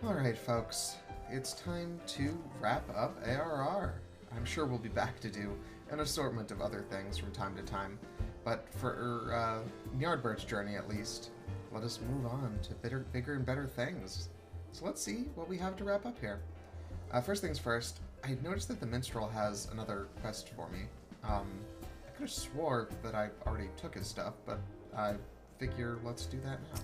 Alright, folks. It's time to wrap up ARR. I'm sure we'll be back to do an assortment of other things from time to time. But for Ny'ardbert's journey, at least, let us move on to bigger and better things. So let's see what we have to wrap up here. First things first, I noticed that the minstrel has another quest for me. I could have swore that I already took his stuff, but I figure let's do that now.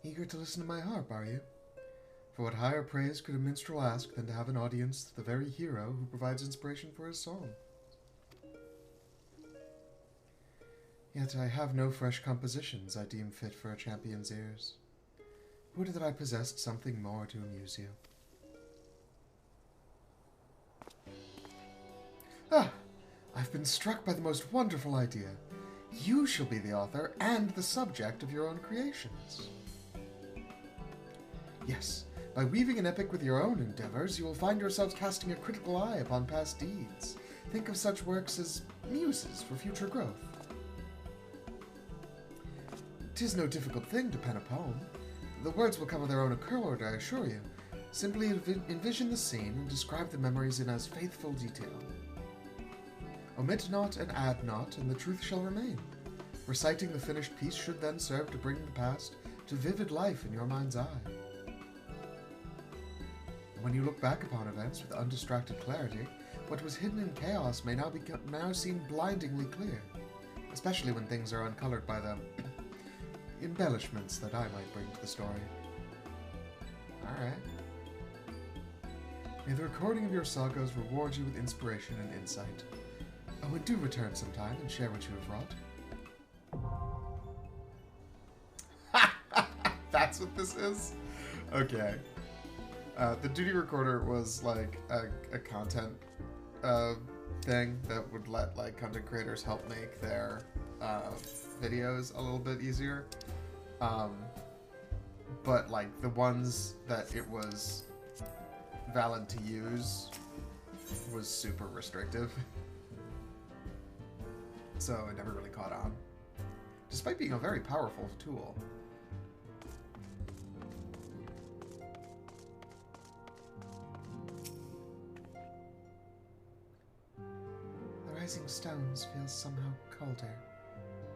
Eager to listen to my harp, are you? For what higher praise could a minstrel ask than to have an audience to the very hero who provides inspiration for his song? Yet I have no fresh compositions I deem fit for a champion's ears. Would that I possessed something more to amuse you. Ah! I've been struck by the most wonderful idea. You shall be the author and the subject of your own creations. Yes, by weaving an epic with your own endeavors, you will find yourselves casting a critical eye upon past deeds. Think of such works as muses for future growth. 'Tis no difficult thing to pen a poem. The words will come of their own accord, I assure you. Simply envision the scene and describe the memories in as faithful detail. Omit not and add not, and the truth shall remain. Reciting the finished piece should then serve to bring the past to vivid life in your mind's eye. When you look back upon events with undistracted clarity, what was hidden in chaos may now seem blindingly clear, especially when things are uncolored by the embellishments that I might bring to the story. Alright. May the recording of your sagas reward you with inspiration and insight. Oh, and do return sometime and share what you have wrought. That's what this is? Okay. The duty recorder was like a content thing that would let like content creators help make their videos a little bit easier. But like the ones that it was valid to use was super restrictive. So it never really caught on. Despite being a very powerful tool. Rising stones feels somehow colder,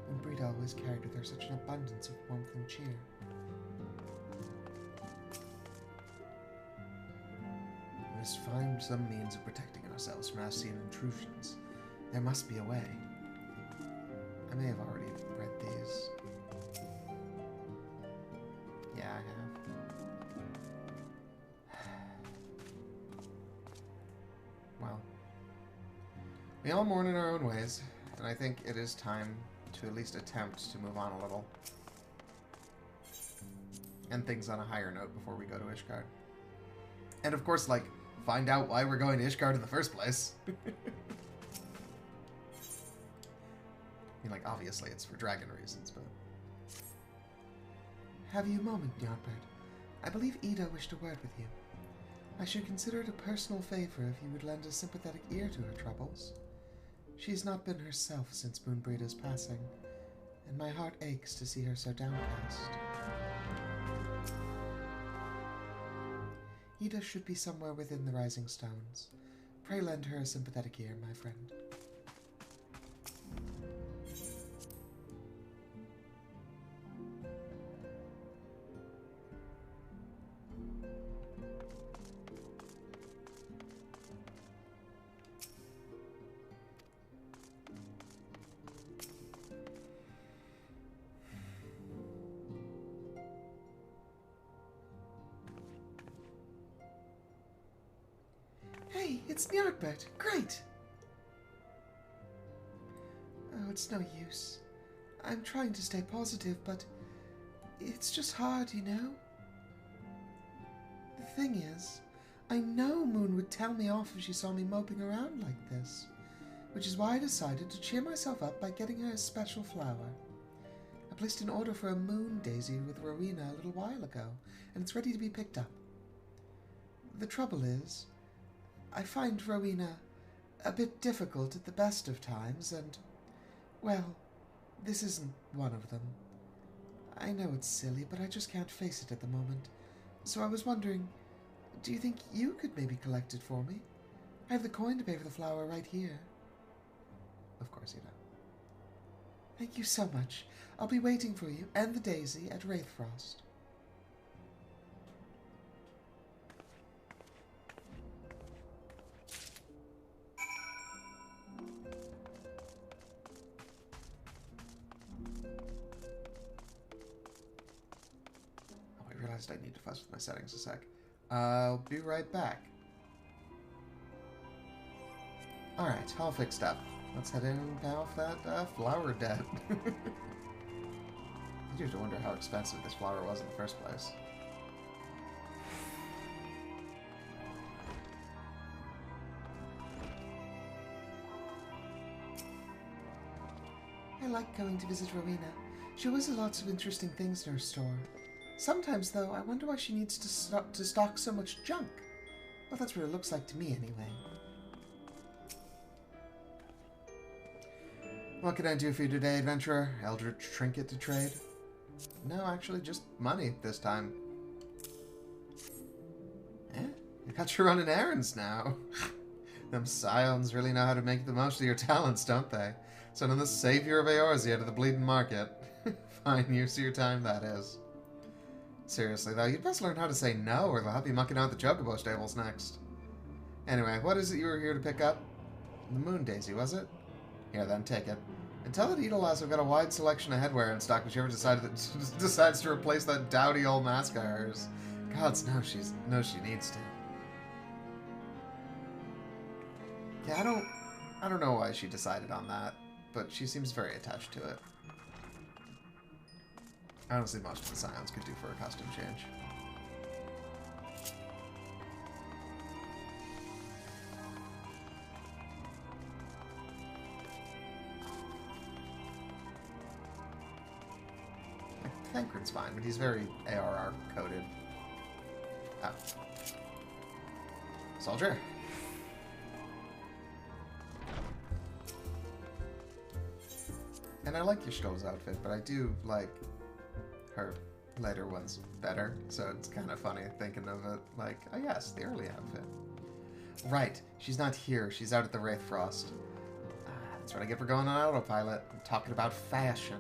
and Brita always carried with her such an abundance of warmth and cheer. We must find some means of protecting ourselves from Ascian intrusions. There must be a way. I may have already read these. Yeah, I have. Well. We all mourn in our own ways, and I think it is time to at least attempt to move on a little. End things on a higher note before we go to Ishgard. And of course, like, find out why we're going to Ishgard in the first place. I mean, like, obviously it's for dragon reasons, but... Have you a moment, Ny'ardbert? I believe Ida wished a word with you. I should consider it a personal favor if you would lend a sympathetic ear to her troubles. She has not been herself since Moonbreeda's passing, and my heart aches to see her so downcast. Ida should be somewhere within the Rising Stones. Pray lend her a sympathetic ear, my friend. Hey, it's Ny'ardbert. Great! Oh, it's no use. I'm trying to stay positive, but it's just hard, you know? The thing is, I know Moon would tell me off if she saw me moping around like this, which is why I decided to cheer myself up by getting her a special flower. I placed an order for a moon daisy with Rowena a little while ago, and it's ready to be picked up. The trouble is, I find Rowena a bit difficult at the best of times, and, well, this isn't one of them. I know it's silly, but I just can't face it at the moment. So I was wondering, do you think you could maybe collect it for me? I have the coin to pay for the flower right here. Of course you do. Thank you so much. I'll be waiting for you and the daisy at Wraithfrost. Oh, I realized I need to fuss with my settings a sec. I'll be right back. Alright, all fixed up. Let's head in and pay off that flower debt. I do have to wonder how expensive this flower was in the first place. I like going to visit Rowena. She always has lots of interesting things in her store. Sometimes, though, I wonder why she needs to stock so much junk. Well, that's what it looks like to me, anyway. What can I do for you today, adventurer? Eldritch trinket to trade? No, actually, just money this time. Eh? I got you running errands now. Them scions really know how to make the most of your talents, don't they? Sending the savior of Eorzea to the bleeding market. Fine use of your time, that is. Seriously, though, you'd best learn how to say no, or they'll have you mucking out the chocobo stables next. Anyway, what is it you were here to pick up? The moon daisy, was it? Here, then, take it. And tell the Edelas I've got a wide selection of headwear in stock if she ever decides to replace that dowdy old mask of hers. Gods knows she needs to. Yeah, I don't know why she decided on that, but she seems very attached to it. Honestly, most of the scions could do for a costume change. Thancred's fine, but he's very ARR coded. Oh. Soldier. And I like Ishgard's outfit, but I do like her later ones better, so it's kind of funny thinking of it like, oh yes, the early outfit. Right, she's not here, she's out at the Wraithfrost. That's what I get for going on autopilot. I'm talking about fashion.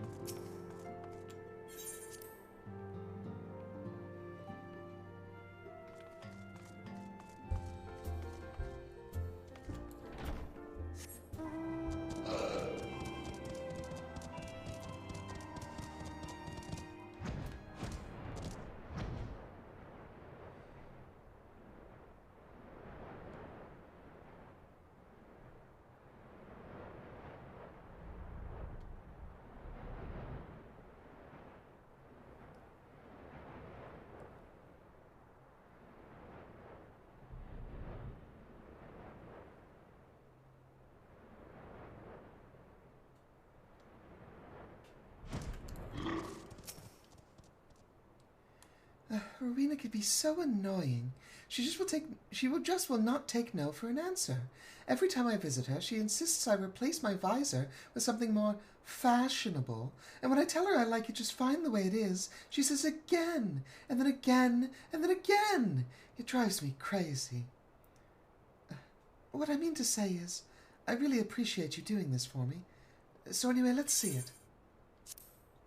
Rowena could be so annoying. She just will not take no for an answer. Every time I visit her, she insists I replace my visor with something more fashionable. And when I tell her I like it just fine the way it is, she says again, and then again, and then again. It drives me crazy. What I mean to say is, I really appreciate you doing this for me. So anyway, let's see it.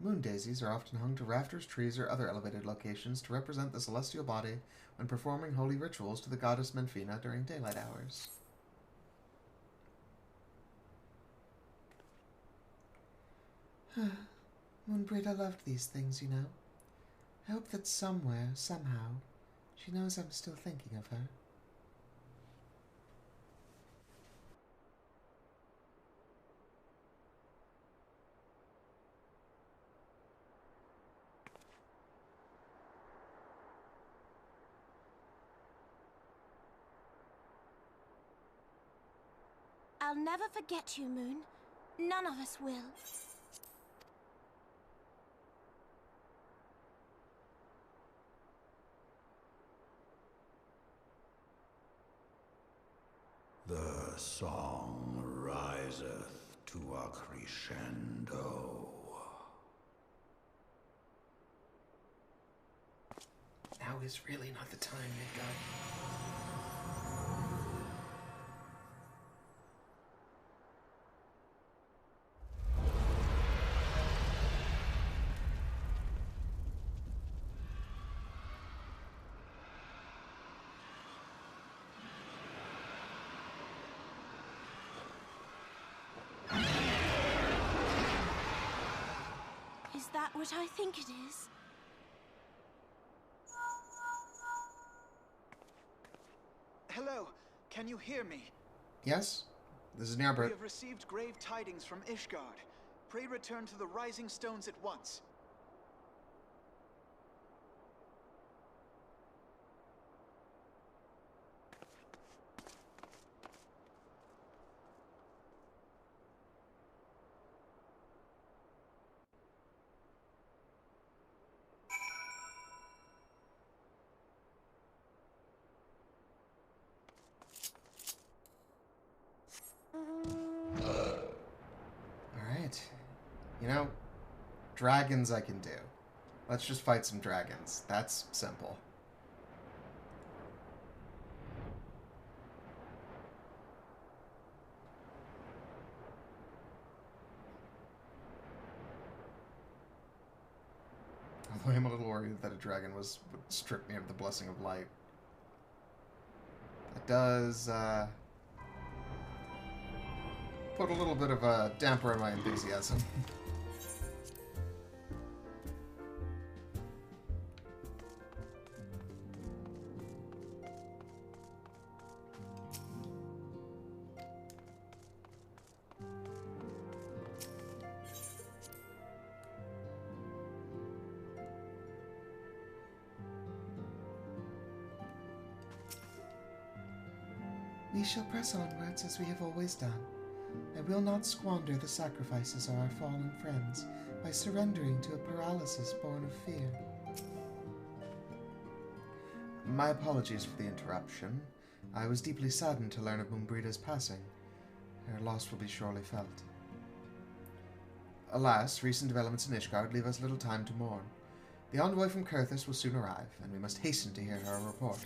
Moon daisies are often hung to rafters, trees, or other elevated locations to represent the celestial body when performing holy rituals to the goddess Menfina during daylight hours. Moonbraid, I loved these things, you know. I hope that somewhere, somehow, she knows I'm still thinking of her. I'll never forget you, Moon. None of us will. our song riseth to a crescendo. Now is really not the time, Midgard. Is that what I think it is? Hello, can you hear me? Yes? This is We Ny'ardbert. have received grave tidings from Ishgard. Pray return to the Rising Stones at once. Alright. You know, dragons I can do. Let's just fight some dragons. That's simple. Although I'm a little worried that a dragon would strip me of the blessing of light. That does, put a little bit of a damper on my enthusiasm. We shall press onwards as we have always done. I will not squander the sacrifices of our fallen friends by surrendering to a paralysis born of fear. My apologies for the interruption. I was deeply saddened to learn of Mumbrida's passing. Her loss will be surely felt. Alas, recent developments in Ishgard leave us little time to mourn. The envoy from Kurthus will soon arrive, and we must hasten to hear her report.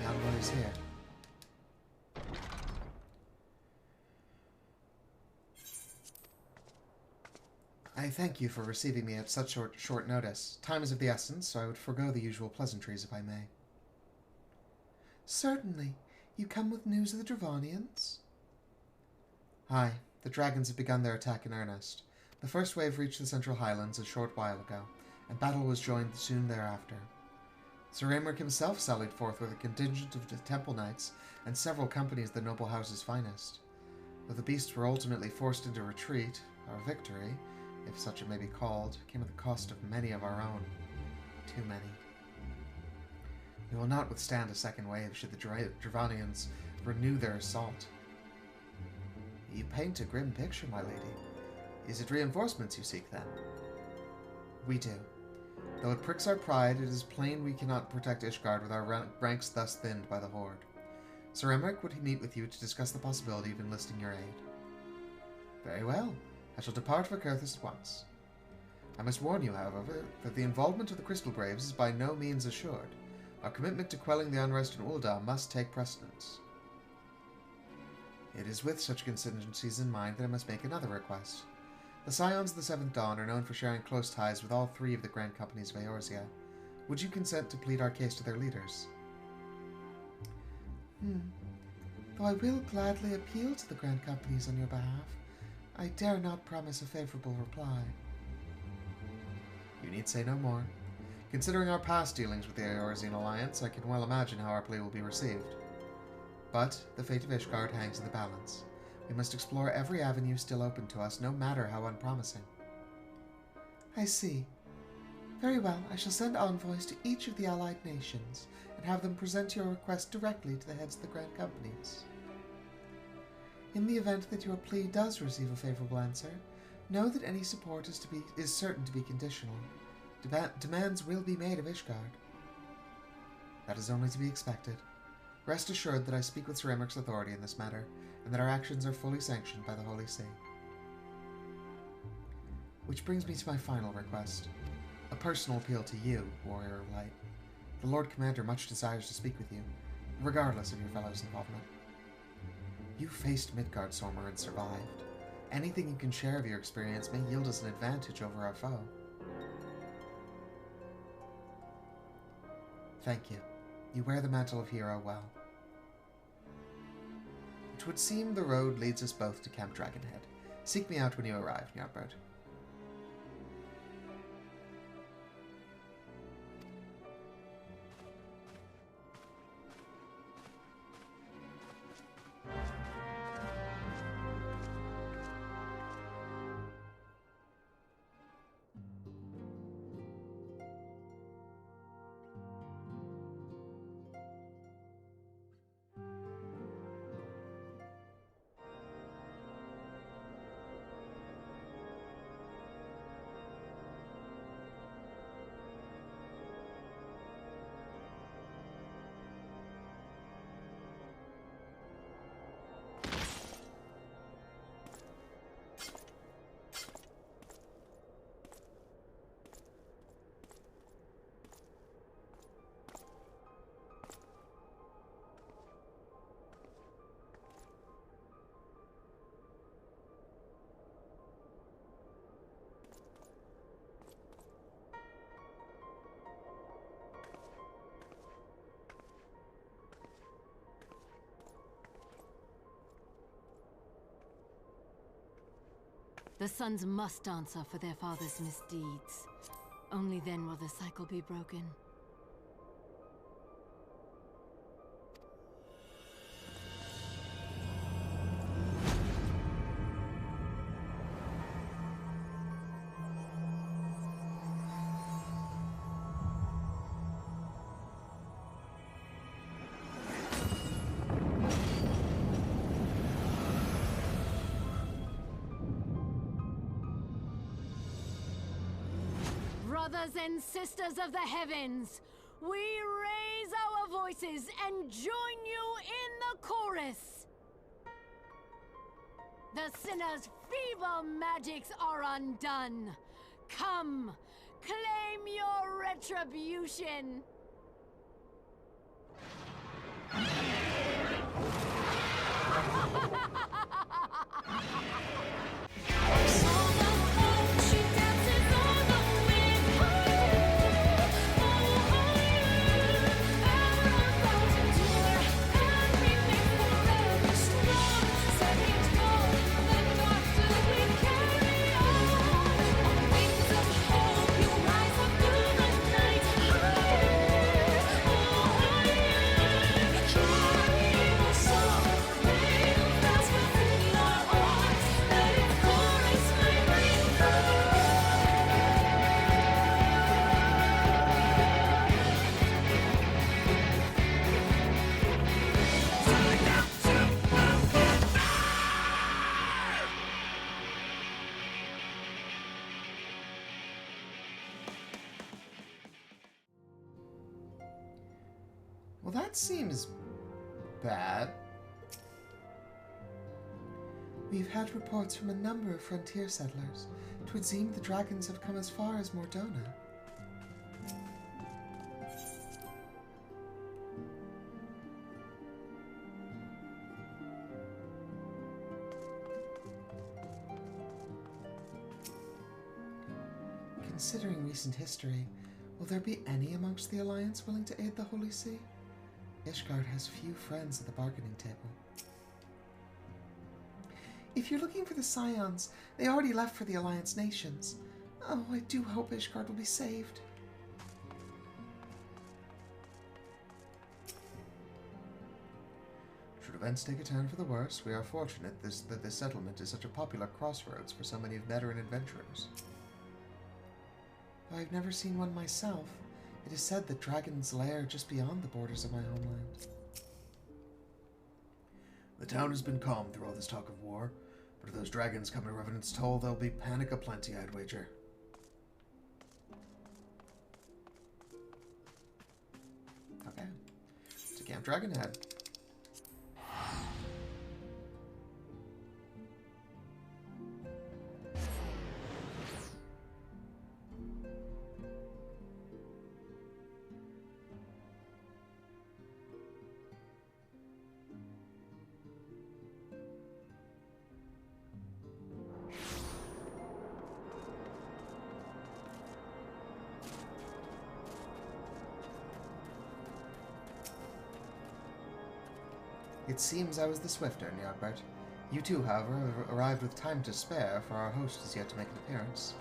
The envoy is here. I thank you for receiving me at such short notice. Time is of the essence, so I would forego the usual pleasantries if I may. Certainly. You come with news of the Dravanians? Aye, the dragons have begun their attack in earnest. The first wave reached the Central Highlands a short while ago, and battle was joined soon thereafter. Sir Rerun himself sallied forth with a contingent of the Temple Knights and several companies of the noble house's finest. Though the beasts were ultimately forced into retreat, our victory, if such it may be called, came at the cost of many of our own. Too many. We will not withstand a second wave should the Dravanians renew their assault. You paint a grim picture, my lady. Is it reinforcements you seek, then? We do. Though it pricks our pride, it is plain we cannot protect Ishgard with our ranks thus thinned by the Horde. Sir Emmerich would meet with you to discuss the possibility of enlisting your aid. Very well. I shall depart for Kurthus at once. I must warn you, however, that the involvement of the Crystal Braves is by no means assured. Our commitment to quelling the unrest in Ul'dah must take precedence. It is with such contingencies in mind that I must make another request. The Scions of the Seventh Dawn are known for sharing close ties with all three of the Grand Companies of Eorzea. Would you consent to plead our case to their leaders? Though I will gladly appeal to the Grand Companies on your behalf, I dare not promise a favorable reply. You need say no more. Considering our past dealings with the Eorzean Alliance, I can well imagine how our plea will be received. But the fate of Ishgard hangs in the balance. We must explore every avenue still open to us, no matter how unpromising. I see. Very well, I shall send envoys to each of the allied nations, and have them present your request directly to the heads of the Grand Companies. In the event that your plea does receive a favorable answer, know that any support is certain to be conditional. Demands will be made of Ishgard. That is only to be expected. Rest assured that I speak with Sir Emmeric's authority in this matter, and that our actions are fully sanctioned by the Holy See. Which brings me to my final request. A personal appeal to you, Warrior of Light. The Lord Commander much desires to speak with you, regardless of your fellow's involvement. You faced Midgardstormer and survived. Anything you can share of your experience may yield us an advantage over our foe. Thank you. You wear the mantle of hero well. It would seem the road leads us both to Camp Dragonhead. Seek me out when you arrive, Ny'ardbert. The sons must answer for their father's misdeeds. Only then will the cycle be broken. Brothers and sisters of the heavens, we raise our voices and join you in the chorus. The sinner's feeble magics are undone. Come, claim your retribution. Well, that seems bad. We've had reports from a number of frontier settlers. It would seem the dragons have come as far as Mordona. Considering recent history, will there be any amongst the Alliance willing to aid the Holy See? Ishgard has few friends at the bargaining table. If you're looking for the Scions, they already left for the Alliance nations. Oh, I do hope Ishgard will be saved. Should events take a turn for the worse, we are fortunate that this settlement is such a popular crossroads for so many veteran adventurers. Though I've never seen one myself, it is said that dragons lair just beyond the borders of my homeland. The town has been calm through all this talk of war, but if those dragons come to Revenant's Toll, there'll be panic aplenty, I'd wager. Okay. Dragonhead. It seems I was the swifter, Ny'ardbert. You too, however, have arrived with time to spare, for our host is yet to make an appearance.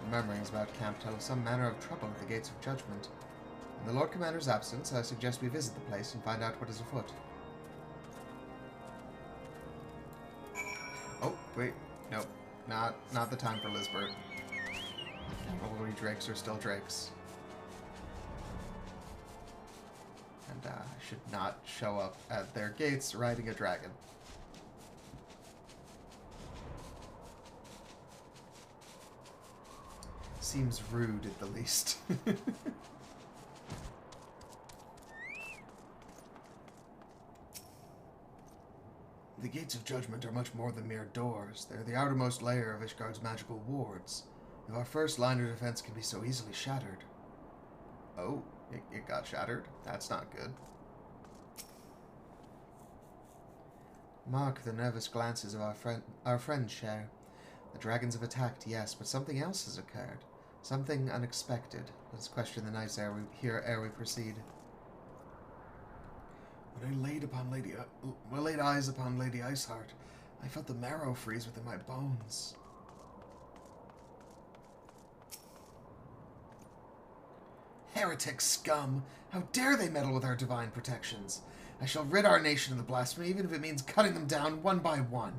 The murmurings about camp tell of some manner of trouble at the gates of judgment. In the Lord Commander's absence, I suggest we visit the place and find out what is afoot. Oh, wait. Nope. Not the time for Lizbert. Cavalry drakes are still drakes. And should not show up at their gates riding a dragon. Seems rude at the least. The gates of judgment are much more than mere doors. They're the outermost layer of Ishgard's magical wards. If our first line of defense can be so easily shattered... Oh, it got shattered? That's not good. Mark the nervous glances of our friends share. The dragons have attacked, yes, but something else has occurred. Something unexpected. Let's question the knights ere we proceed. When I laid eyes upon Lady Iceheart, I felt the marrow freeze within my bones. Heretic scum! How dare they meddle with our divine protections? I shall rid our nation of the blasphemy, even if it means cutting them down one by one.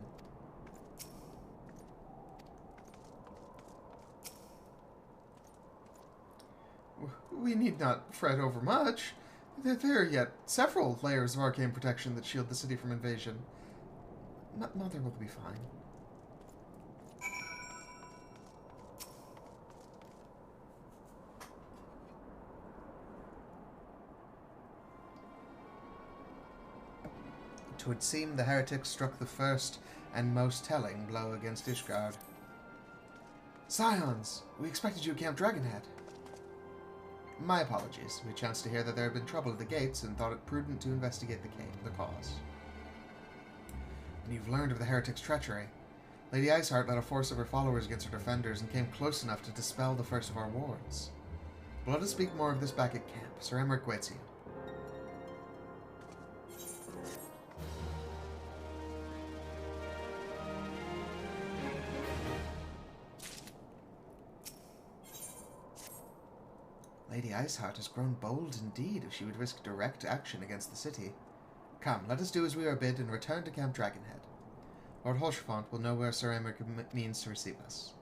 We need not fret over much. There are yet several layers of arcane protection that shield the city from invasion. Mother will be fine. It would seem the heretics struck the first and most telling blow against Ishgard. Scions, we expected you at Camp Dragonhead. My apologies. We chanced to hear that there had been trouble at the gates and thought it prudent to investigate the cause. And you've learned of the heretic's treachery. Lady Iceheart led a force of her followers against her defenders and came close enough to dispel the first of our wards. But let us speak more of this back at camp. Sir Emmerich waits you. Lady Iceheart has grown bold indeed if she would risk direct action against the city. Come, let us do as we are bid and return to Camp Dragonhead. Lord Holschfont will know where Sir Emmerich means to receive us.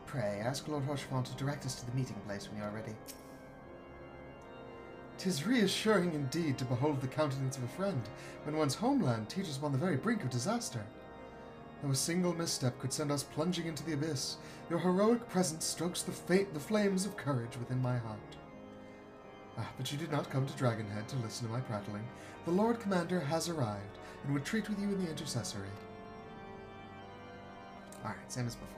Pray, ask Lord Holschfont to direct us to the meeting place when you are ready. 'Tis reassuring indeed to behold the countenance of a friend, when one's homeland teeters upon the very brink of disaster. Though a single misstep could send us plunging into the abyss, your heroic presence strokes the flames of courage within my heart. But you did not come to Dragonhead to listen to my prattling. The Lord Commander has arrived, and would treat with you in the intercessory. Alright, same as before.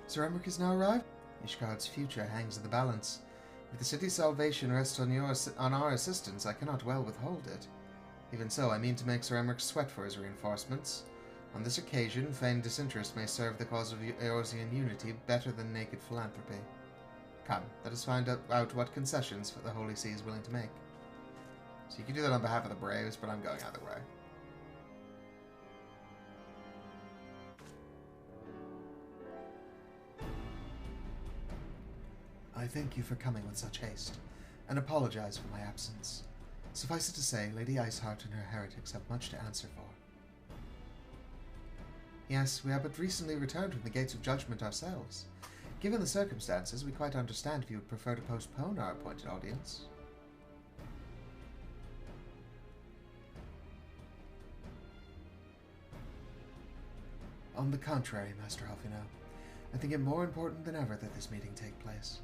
Sir Emmerich has now arrived. Ishgard's future hangs in the balance. If the city's salvation rests on our assistance, I cannot well withhold it. Even so, I mean to make Sir Emmerich sweat for his reinforcements. On this occasion, feigned disinterest may serve the cause of Eorzean unity better than naked philanthropy. Come, let us find out what concessions the Holy See is willing to make. So you can do that on behalf of the Braves, but I'm going either way. I thank you for coming with such haste, and apologize for my absence. Suffice it to say, Lady Ishgard and her heretics have much to answer for. Yes, we have but recently returned from the Gates of Judgment ourselves. Given the circumstances, we quite understand if you would prefer to postpone our appointed audience. On the contrary, Master Alfino, I think it more important than ever that this meeting take place.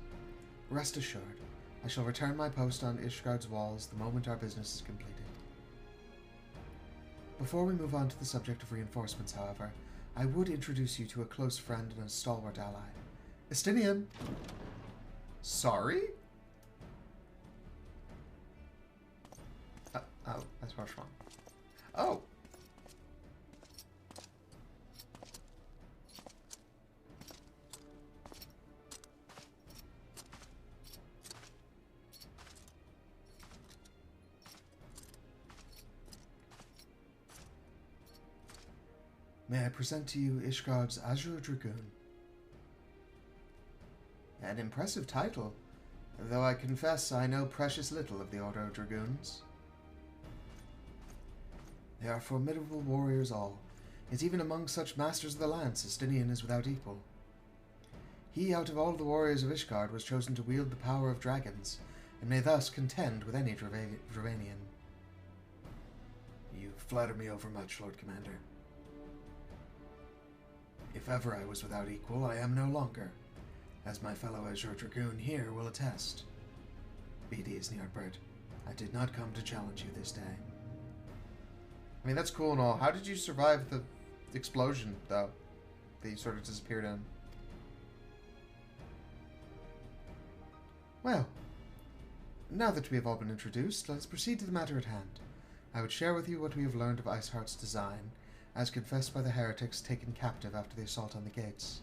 Rest assured, I shall return my post on Ishgard's walls the moment our business is completed. Before we move on to the subject of reinforcements, however, I would introduce you to a close friend and a stalwart ally. Estinian! Sorry? Oh, that's what's wrong. Oh! May I present to you Ishgard's Azure Dragoon? An impressive title, though I confess I know precious little of the Order of Dragoons. They are formidable warriors all, yet even among such masters of the lance, Estinian is without equal. He, out of all the warriors of Ishgard, was chosen to wield the power of dragons, and may thus contend with any Dravanian. You flatter me overmuch, Lord Commander. If ever I was without equal, I am no longer, as my fellow Azure Dragoon here will attest. BD is Ny'ardbert. I did not come to challenge you this day. I mean, that's cool and all. How did you survive the explosion, though, that you sort of disappeared in? Well, now that we have all been introduced, let us proceed to the matter at hand. I would share with you what we have learned of Iceheart's design, as confessed by the heretics taken captive after the assault on the gates.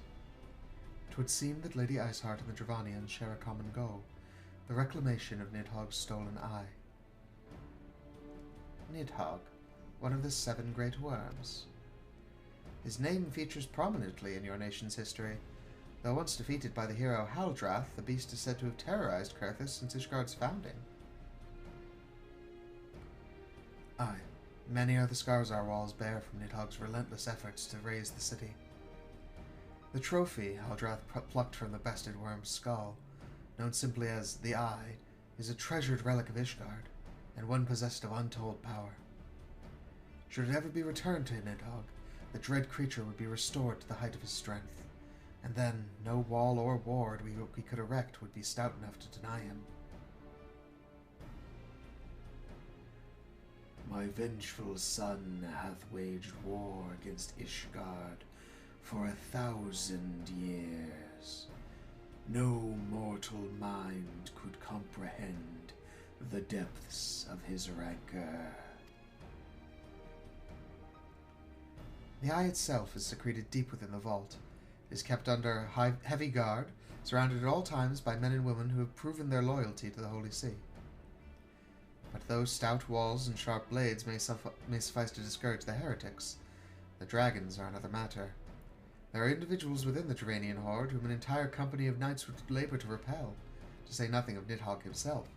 'Twould seem that Lady Iceheart and the Dravanians share a common goal, the reclamation of Nidhogg's stolen eye. Nidhogg, one of the 7 great worms. His name features prominently in your nation's history, though once defeated by the hero Haldrath, the beast is said to have terrorized Carthus since Ishgard's founding. Aye. Many are the scars our walls bear from Nidhogg's relentless efforts to raise the city. The trophy Haldrath plucked from the bested worm's skull, known simply as the Eye, is a treasured relic of Ishgard, and one possessed of untold power. Should it ever be returned to Nidhogg, the dread creature would be restored to the height of his strength, and then no wall or ward we could erect would be stout enough to deny him. My vengeful son hath waged war against Ishgard for 1,000 years. No mortal mind could comprehend the depths of his rancor. The eye itself is secreted deep within the vault. It is kept under heavy guard, surrounded at all times by men and women who have proven their loyalty to the Holy See. But though stout walls and sharp blades may suffice to discourage the heretics, the dragons are another matter. There are individuals within the Dravanian horde whom an entire company of knights would labor to repel, to say nothing of Nidhogg himself.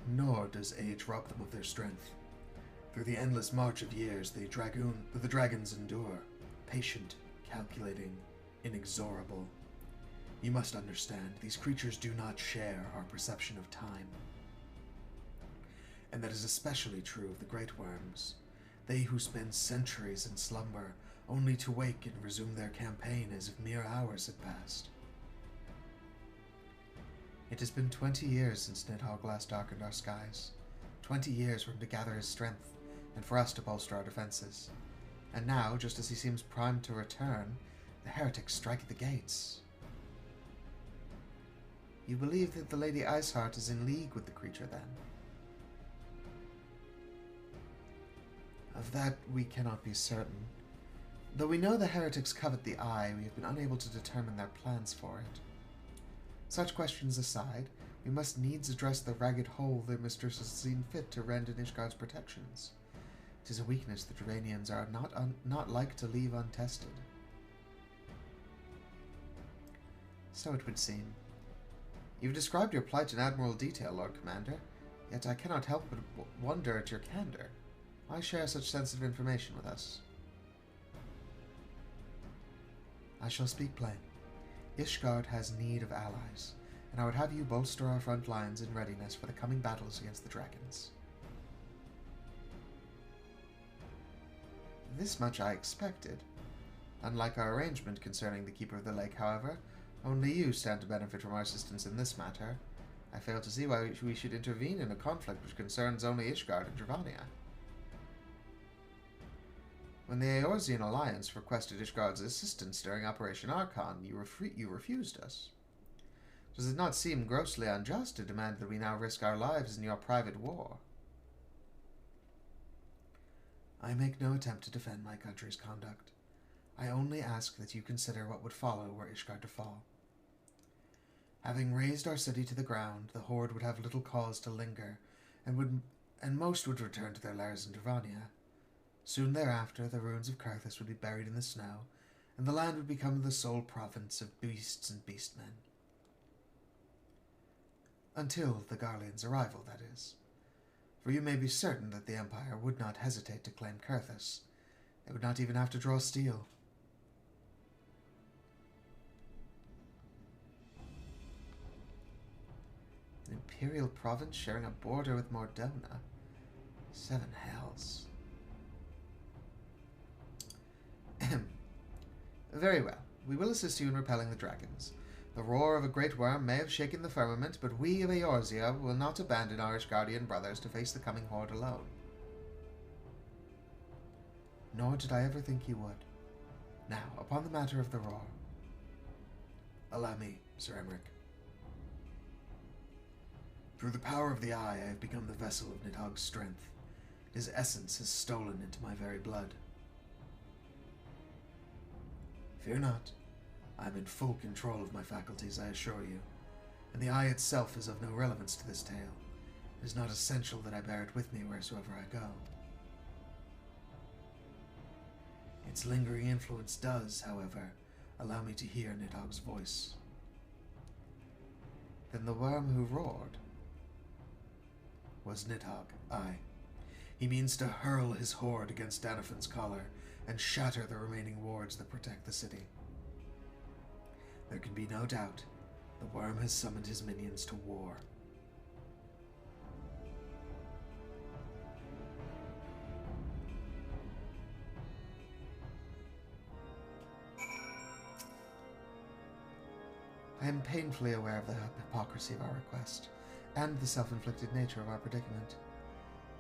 Nor does age rob them of their strength. Through the endless march of years, the dragons endure, patient, calculating, inexorable. You must understand, these creatures do not share our perception of time. And that is especially true of the great worms, they who spend centuries in slumber, only to wake and resume their campaign as if mere hours had passed. It has been 20 years since Nidhogg last darkened our skies. 20 years for him to gather his strength, and for us to bolster our defenses. And now, just as he seems primed to return, the heretics strike at the gates. You believe that the Lady Iceheart is in league with the creature, then? Of that we cannot be certain. Though we know the heretics covet the eye, we have been unable to determine their plans for it. Such questions aside, we must needs address the ragged hole their mistress has seen fit to rend in Ishgard's protections. 'Tis a weakness the Dravanians are not like to leave untested. So it would seem. You've described your plight in admirable detail, Lord Commander, yet I cannot help but wonder at your candor. Why share such sensitive information with us? I shall speak plain. Ishgard has need of allies, and I would have you bolster our front lines in readiness for the coming battles against the dragons. This much I expected. Unlike our arrangement concerning the Keeper of the Lake, however, only you stand to benefit from our assistance in this matter. I fail to see why we should intervene in a conflict which concerns only Ishgard and Dravania. When the Eorzean Alliance requested Ishgard's assistance during Operation Archon, you refused us. Does it not seem grossly unjust to demand that we now risk our lives in your private war? I make no attempt to defend my country's conduct. I only ask that you consider what would follow were Ishgard to fall. Having razed our city to the ground, the Horde would have little cause to linger, and most would return to their lairs in Dravania. Soon thereafter, the ruins of Carthus would be buried in the snow, and the land would become the sole province of beasts and beastmen. Until the Garlean's arrival, that is. For you may be certain that the Empire would not hesitate to claim Carthus. They would not even have to draw steel. An imperial province sharing a border with Mordona. 7 hells. Very well. We will assist you in repelling the dragons. The roar of a great worm may have shaken the firmament, but we of Eorzea will not abandon our Ishgardian brothers to face the coming horde alone. Nor did I ever think you would. Now, upon the matter of the roar. Allow me, Sir Emmerich. Through the power of the Eye, I have become the vessel of Nidhogg's strength. His essence has stolen into my very blood. Fear not. I am in full control of my faculties, I assure you, and the Eye itself is of no relevance to this tale. It is not essential that I bear it with me wheresoever I go. Its lingering influence does, however, allow me to hear Nidhogg's voice. Then the worm who roared was Nidhogg, aye. He means to hurl his horde against Danafin's collar and shatter the remaining wards that protect the city. There can be no doubt, the worm has summoned his minions to war. I am painfully aware of the hypocrisy of our request, and the self-inflicted nature of our predicament.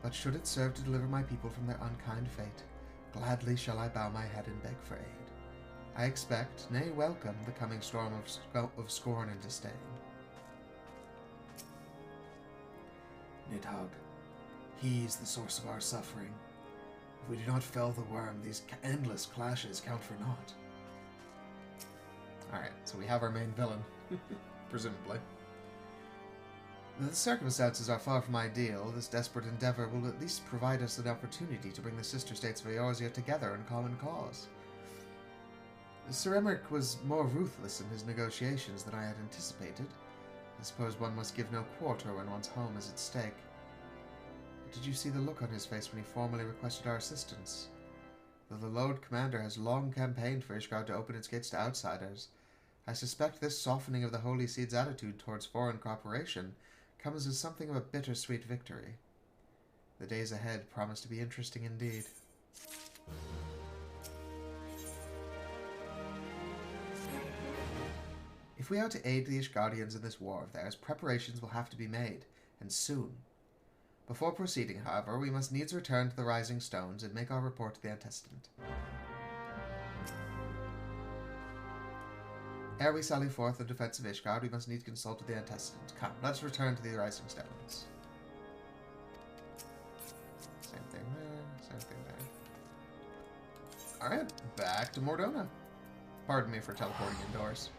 But should it serve to deliver my people from their unkind fate, gladly shall I bow my head and beg for aid. I expect, nay welcome, the coming storm of scorn and disdain. Nidhogg, he is the source of our suffering. If we do not fell the worm, these endless clashes count for naught. Alright, so we have our main villain, presumably. The circumstances are far from ideal. This desperate endeavor will at least provide us an opportunity to bring the sister states of Eorzea together in common cause. Sir Emmerich was more ruthless in his negotiations than I had anticipated. I suppose one must give no quarter when one's home is at stake. But did you see the look on his face when he formally requested our assistance? Though the Lord Commander has long campaigned for Ishgard to open its gates to outsiders, I suspect this softening of the Holy Seed's attitude towards foreign cooperation comes as something of a bittersweet victory. The days ahead promise to be interesting indeed. If we are to aid the Ishgardians in this war of theirs, preparations will have to be made, and soon. Before proceeding, however, we must needs return to the Rising Stones and make our report to the Antestant. Ere we sally forth in defense of Ishgard, we must needs consult with the Antestant. Come, let's return to the Rising Stones. Same thing there, same thing there. Alright, back to Mordona. Pardon me for teleporting indoors.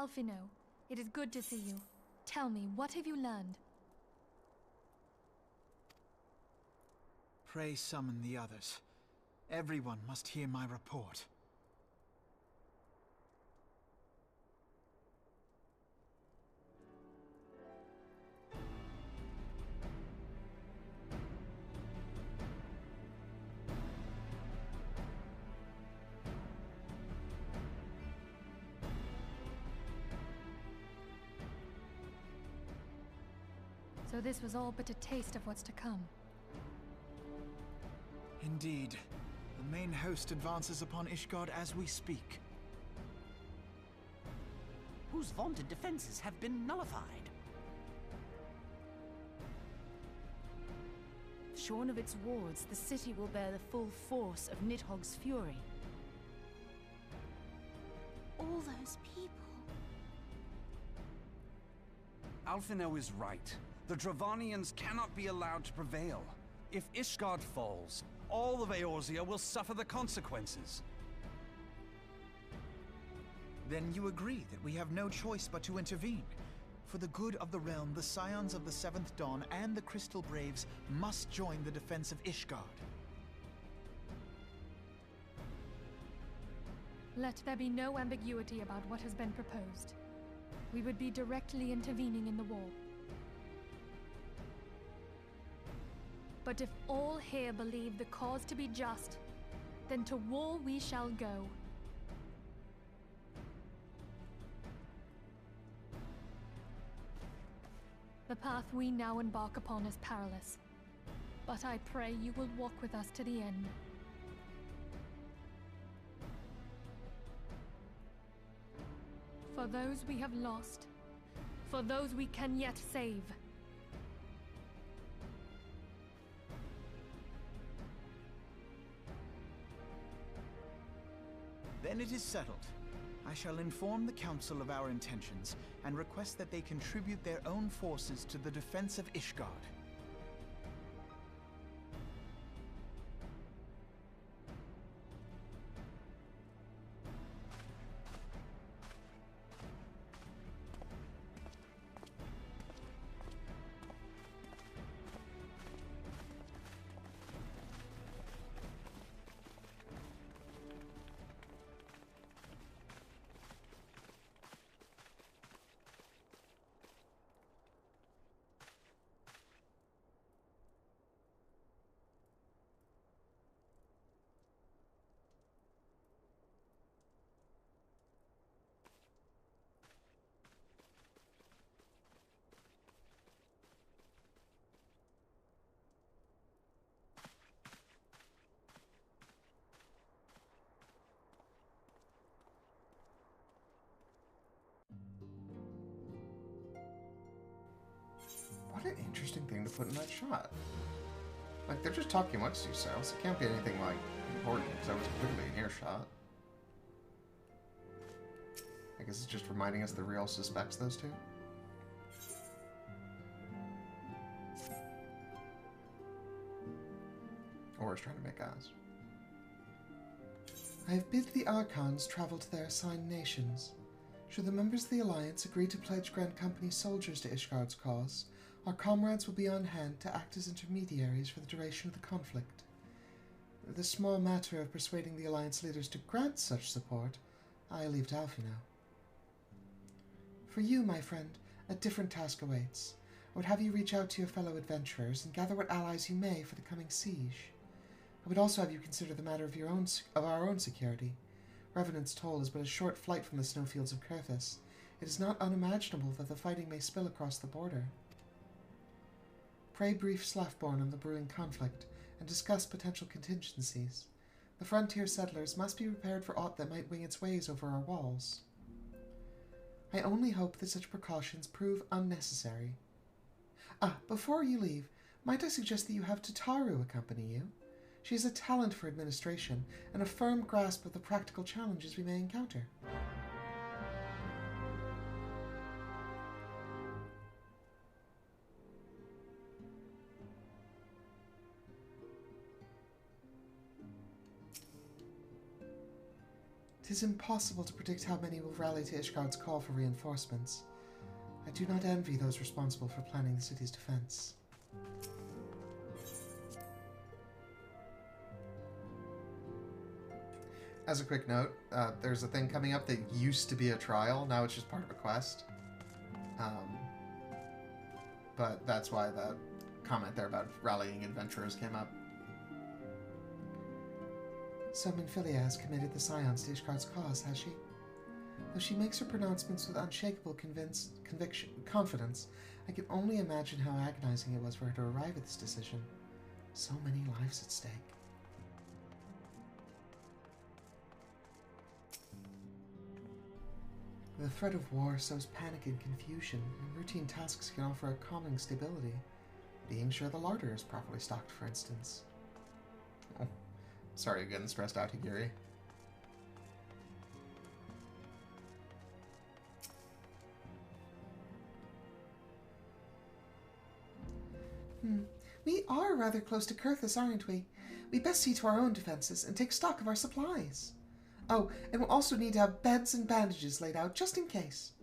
Alphino, it is good to see you. Tell me, what have you learned? Pray summon the others. Everyone must hear my report. So this was all but a taste of what's to come. Indeed. The main host advances upon Ishgard as we speak. Whose vaunted defenses have been nullified. Shorn of its wards, the city will bear the full force of Nidhogg's fury. All those people. Alphino is right. The Dravanians cannot be allowed to prevail. If Ishgard falls, all of Eorzea will suffer the consequences. Then you agree that we have no choice but to intervene. For the good of the realm, the Scions of the Seventh Dawn and the Crystal Braves must join the defense of Ishgard. Let there be no ambiguity about what has been proposed. We would be directly intervening in the war. But if all here believe the cause to be just, then to war we shall go. The path we now embark upon is perilous, but I pray you will walk with us to the end. For those we have lost, for those we can yet save. Then it is settled. I shall inform the Council of our intentions and request that they contribute their own forces to the defense of Ishgard. What an interesting thing to put in that shot. Like, they're just talking amongst yourselves. It can't be anything, like, important, because I was clearly in earshot. I guess it's just reminding us the real suspects, those two. Or it's trying to make us. I have bid the Archons travel to their assigned nations. Should the members of the Alliance agree to pledge Grand Company soldiers to Ishgard's cause, our comrades will be on hand to act as intermediaries for the duration of the conflict. The small matter of persuading the Alliance leaders to grant such support, I leave to Alphino. For you, my friend, a different task awaits. I would have you reach out to your fellow adventurers and gather what allies you may for the coming siege. I would also have you consider the matter of our own security. Revenant's Toll is but a short flight from the snowfields of Kurthus. It is not unimaginable that the fighting may spill across the border. Pray brief Slaffborn on the brewing conflict, and discuss potential contingencies. The frontier settlers must be prepared for aught that might wing its ways over our walls. I only hope that such precautions prove unnecessary. Before you leave, might I suggest that you have Tataru accompany you? She has a talent for administration and a firm grasp of the practical challenges we may encounter. It is impossible to predict how many will rally to Ishgard's call for reinforcements. I do not envy those responsible for planning the city's defense. As a quick note, there's a thing coming up that used to be a trial, now it's just part of a quest. But that's why that comment there about rallying adventurers came up. So Minfilia has committed the Scions to Ishgard's cause, has she? Though she makes her pronouncements with unshakable confidence, I can only imagine how agonizing it was for her to arrive at this decision. So many lives at stake. The threat of war sows panic and confusion, and routine tasks can offer a calming stability. Being sure the larder is properly stocked, for instance. Oh, sorry you're getting stressed out, Higiri. We are rather close to Kurthus, aren't we? We best see to our own defenses and take stock of our supplies. Oh, and we'll also need to have beds and bandages laid out, just in case.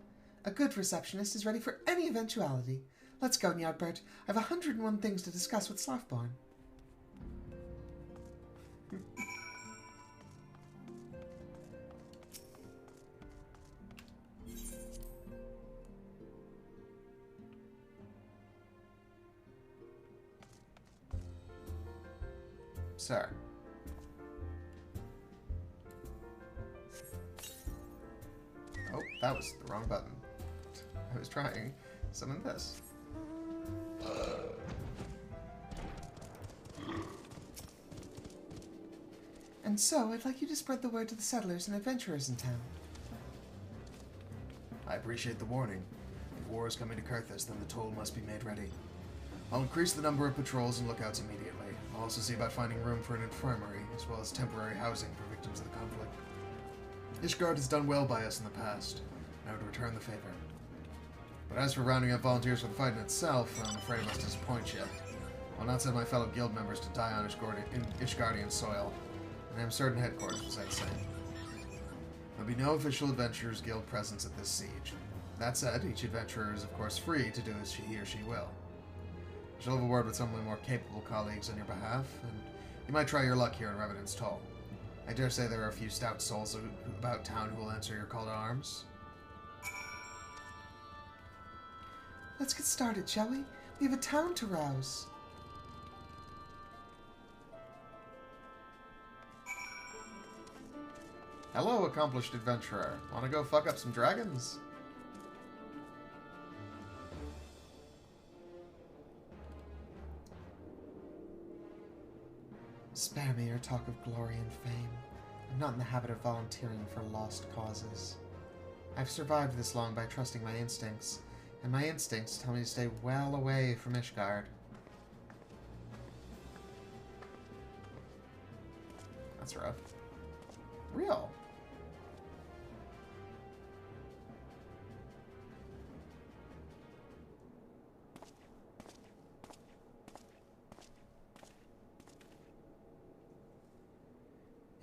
A good receptionist is ready for any eventuality. Let's go, Ny'ardbert. I have 101 things to discuss with Slavborn. Sir. Oh, that was the wrong button. I was trying. Summon this. And so, I'd like you to spread the word to the settlers and adventurers in town. I appreciate the warning. If war is coming to Kurthus, then the toll must be made ready. I'll increase the number of patrols and lookouts immediately. I'll also see about finding room for an infirmary, as well as temporary housing for victims of the conflict. Ishgard has done well by us in the past, and I would return the favor. But as for rounding up volunteers for the fight in itself, I'm afraid I must disappoint you. I'll not send my fellow guild members to die on Ishgardian soil, and I'm certain headquarters will say the same. There'll be no official Adventurers Guild presence at this siege. That said, each adventurer is of course free to do as he or she will. I shall have a word with some of my more capable colleagues on your behalf, and you might try your luck here in Revenant's Toll. I dare say there are a few stout souls about town who will answer your call to arms. Let's get started, shall we? We have a town to rouse. Hello, accomplished adventurer. Wanna go fuck up some dragons? Spare me your talk of glory and fame. I'm not in the habit of volunteering for lost causes. I've survived this long by trusting my instincts, and my instincts tell me to stay well away from Ishgard. That's rough. Real.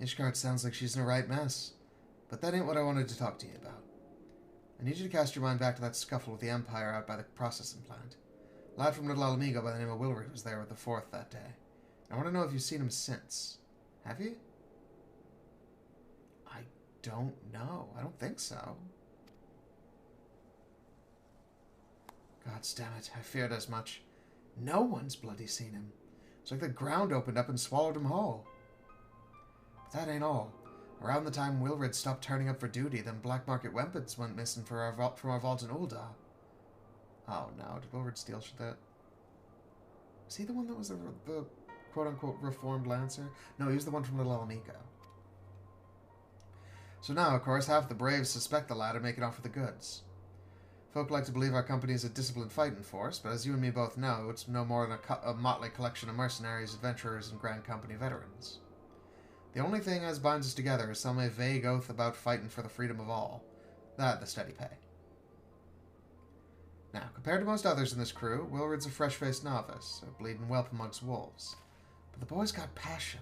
Ishgard sounds like she's in a right mess, but that ain't what I wanted to talk to you about. I need you to cast your mind back to that scuffle with the Empire out by the processing plant. A lad from Little Alamigo by the name of Wilred was there with the Fourth that day. I want to know if you've seen him since. Have you? I don't know. I don't think so. God damn it, I feared as much. No one's bloody seen him. It's like the ground opened up and swallowed him whole. But that ain't all. Around the time Wilred stopped turning up for duty, then black market weapons went missing from our vault in Ul'dah. Oh no, did Wilred steal that? Was he the one that was the quote-unquote reformed Lancer? No, he was the one from Little Alamigo. So now, of course, half the Braves suspect the lad of making off with the goods. Folk like to believe our company is a disciplined fighting force, but as you and me both know, it's no more than a motley collection of mercenaries, adventurers, and Grand Company veterans. The only thing as binds us together is some vague oath about fighting for the freedom of all. That, the steady pay. Now, compared to most others in this crew, Wilred's a fresh-faced novice, a bleeding whelp amongst wolves. But the boy's got passion.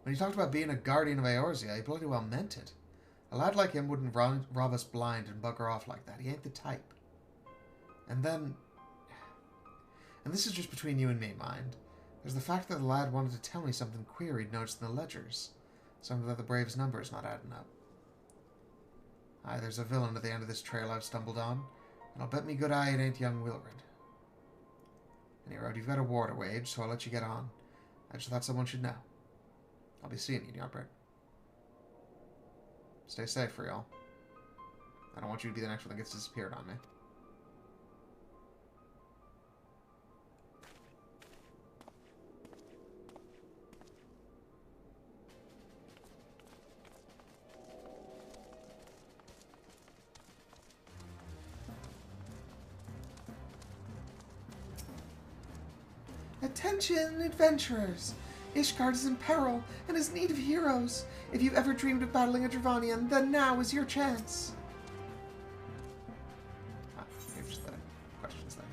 When he talked about being a guardian of Eorzea, he bloody well meant it. A lad like him wouldn't rob us blind and bugger off like that. He ain't the type. And then... And this is just between you and me, mind. There's the fact that the lad wanted to tell me something queer he'd noticed in the ledgers. Something that the Braves' number's not adding up. Aye, there's a villain at the end of this trail I've stumbled on, and I'll bet me good eye it ain't young Wilred. Anyway, you've got a war to wage, so I'll let you get on. I just thought someone should know. I'll be seeing you, Ny'ardbert. Stay safe for y'all. I don't want you to be the next one that gets disappeared on me. Attention, adventurers! Ishgard is in peril and has need of heroes. If you've ever dreamed of battling a Dravanian, then now is your chance. Here's the questions then.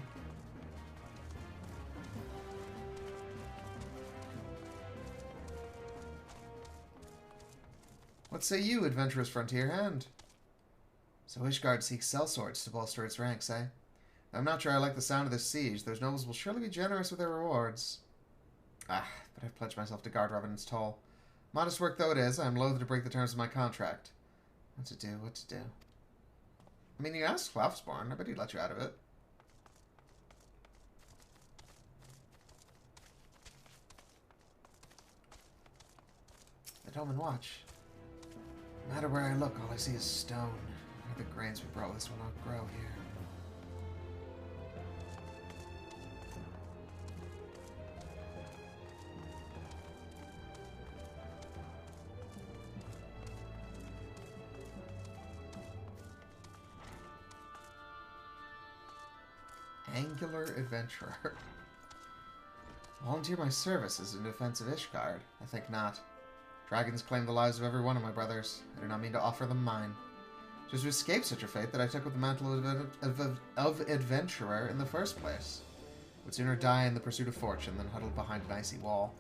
What say you, adventurous frontier hand? So Ishgard seeks sellswords to bolster its ranks, eh? I'm not sure I like the sound of this siege. Those nobles will surely be generous with their rewards. But I've pledged myself to guard Revenant's toll. Modest work though it is, I am loath to break the terms of my contract. What to do, what to do? I mean, you asked Hlafsborn. I bet he'd let you out of it. The Dome and Watch. No matter where I look, all I see is stone. The grains we brought with us will not grow here. Angular Adventurer. Volunteer my services in defense of Ishgard? I think not. Dragons claim the lives of every one of my brothers. I do not mean to offer them mine. Just to escape such a fate that I took with the mantle of adventurer in the first place. Would sooner die in the pursuit of fortune than huddled behind an icy wall.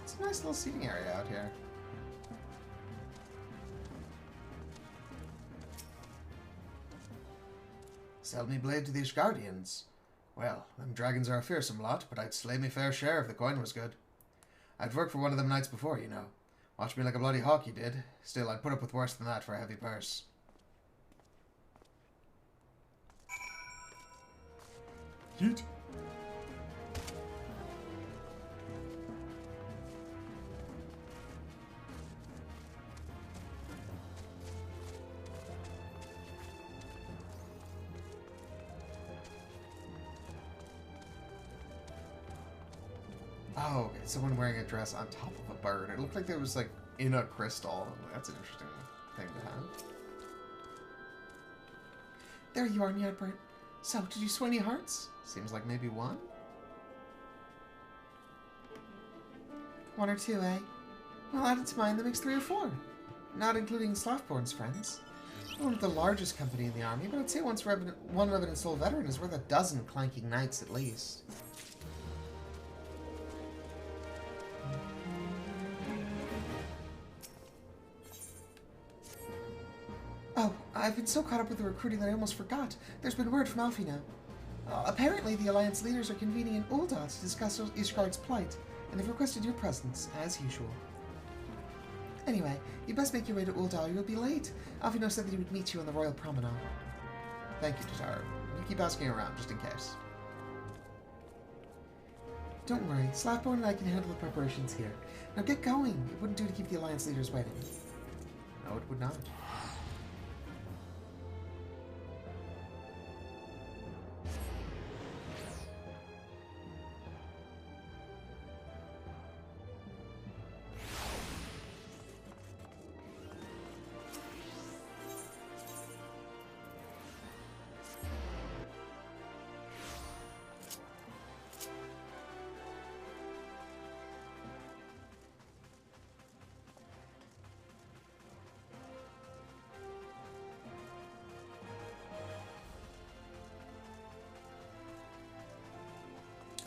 It's a nice little seating area out here. Sell me blade to the Ishgardians. Well, them dragons are a fearsome lot, but I'd slay me fair share if the coin was good. I'd worked for one of them nights before, you know. Watch me like a bloody hawk, you did. Still, I'd put up with worse than that for a heavy purse. Yeet. Oh, okay. Someone wearing a dress on top of a bird. It looked like it was like in a crystal. That's an interesting thing to have. There you are, Ny'ardbert. So, did you swing any hearts? Seems like maybe one. One or two, eh? Well, add it to mine, that makes 3 or 4. Not including Hlafsborn's friends. We're one of the largest company in the army, but I'd say one Revenant Soul veteran is worth a dozen clanking knights at least. Oh, I've been so caught up with the recruiting that I almost forgot. There's been word from Alfie now. Apparently, the Alliance leaders are convening in Ul'dah to discuss Ishgard's plight, and they've requested your presence, as usual. Anyway, you best make your way to Ul'dah or you'll be late. Alfie said that he would meet you on the Royal Promenade. Thank you, Tatar. You keep asking around, just in case. Don't worry, Hlafsborn and I can handle the preparations here. Now get going. It wouldn't do to keep the Alliance leaders waiting. No, it would not.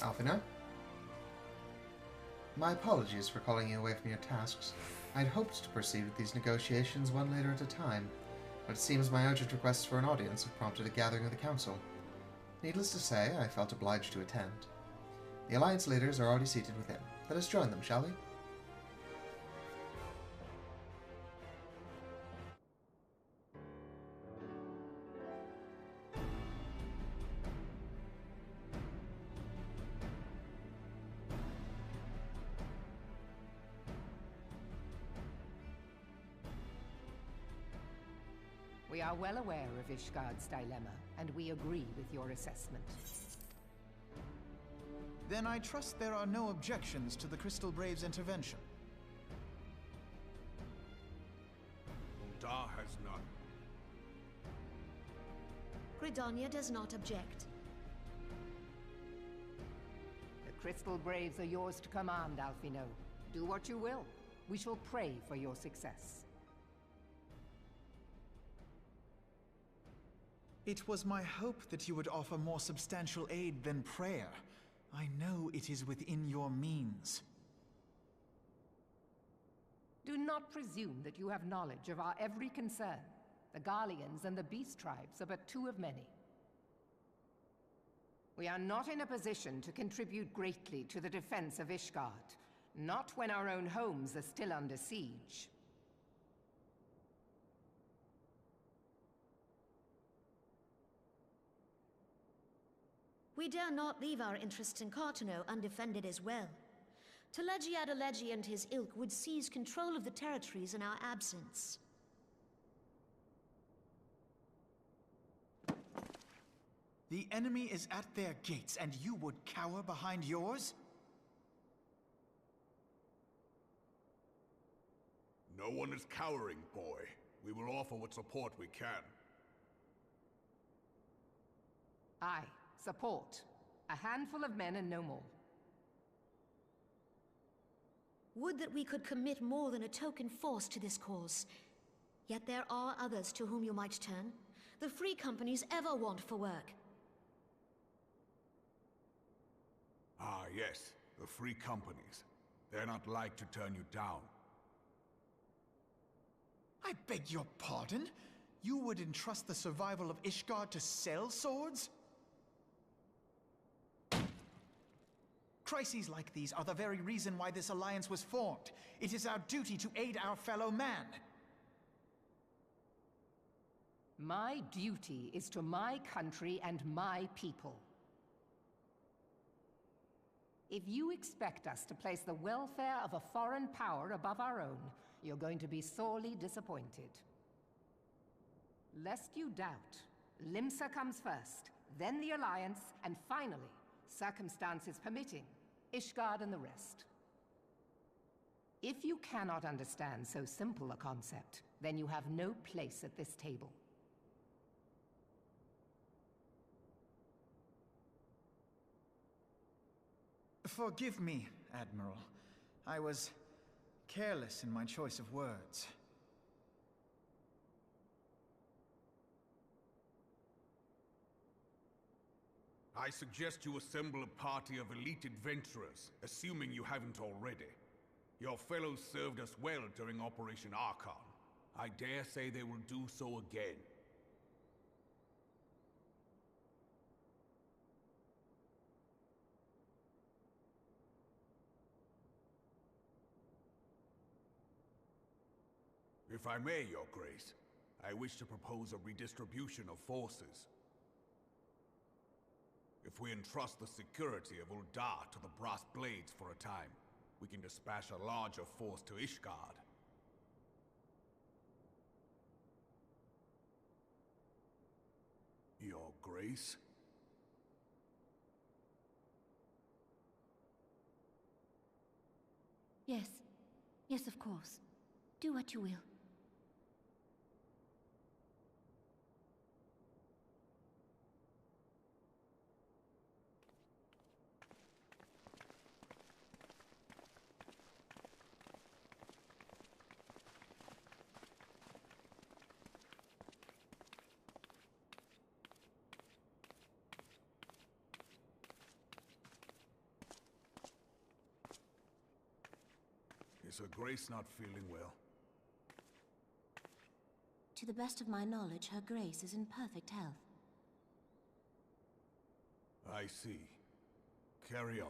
Alfina? My apologies for calling you away from your tasks. I'd hoped to proceed with these negotiations one later at a time, but it seems my urgent requests for an audience have prompted a gathering of the Council. Needless to say, I felt obliged to attend. The Alliance leaders are already seated within. Let us join them, shall we? We are well aware of Ishgard's dilemma, and we agree with your assessment. Then I trust there are no objections to the Crystal Braves' intervention. Ul'dah has none. Gridania does not object. The Crystal Braves are yours to command, Alfino. Do what you will. We shall pray for your success. It was my hope that you would offer more substantial aid than prayer. I know it is within your means. Do not presume that you have knowledge of our every concern. The Garleans and the Beast Tribes are but two of many. We are not in a position to contribute greatly to the defense of Ishgard, not when our own homes are still under siege. We dare not leave our interests in Cartano undefended as well. Teleji Adeleji and his ilk would seize control of the territories in our absence. The enemy is at their gates, and you would cower behind yours? No one is cowering, boy. We will offer what support we can. Aye. Support. A handful of men and no more. Would that we could commit more than a token force to this cause. Yet there are others to whom you might turn. The free companies ever want for work. Ah, yes. The free companies. They're not like to turn you down. I beg your pardon? You would entrust the survival of Ishgard to sell swords? Crises like these are the very reason why this alliance was formed. It is our duty to aid our fellow man. My duty is to my country and my people. If you expect us to place the welfare of a foreign power above our own, you're going to be sorely disappointed. Lest you doubt, Limsa comes first, then the Alliance, and finally, circumstances permitting, Ishgard and the rest. If you cannot understand so simple a concept, then you have no place at this table. Forgive me, Admiral. I was careless in my choice of words. I suggest you assemble a party of elite adventurers, assuming you haven't already. Your fellows served us well during Operation Archon. I dare say they will do so again. If I may, Your Grace, I wish to propose a redistribution of forces. If we entrust the security of Ul'dah to the Brass Blades for a time, we can dispatch a larger force to Ishgard. Your Grace? Yes. Yes, of course. Do what you will. Is Her Grace not feeling well? To the best of my knowledge, Her Grace is in perfect health. I see. Carry on.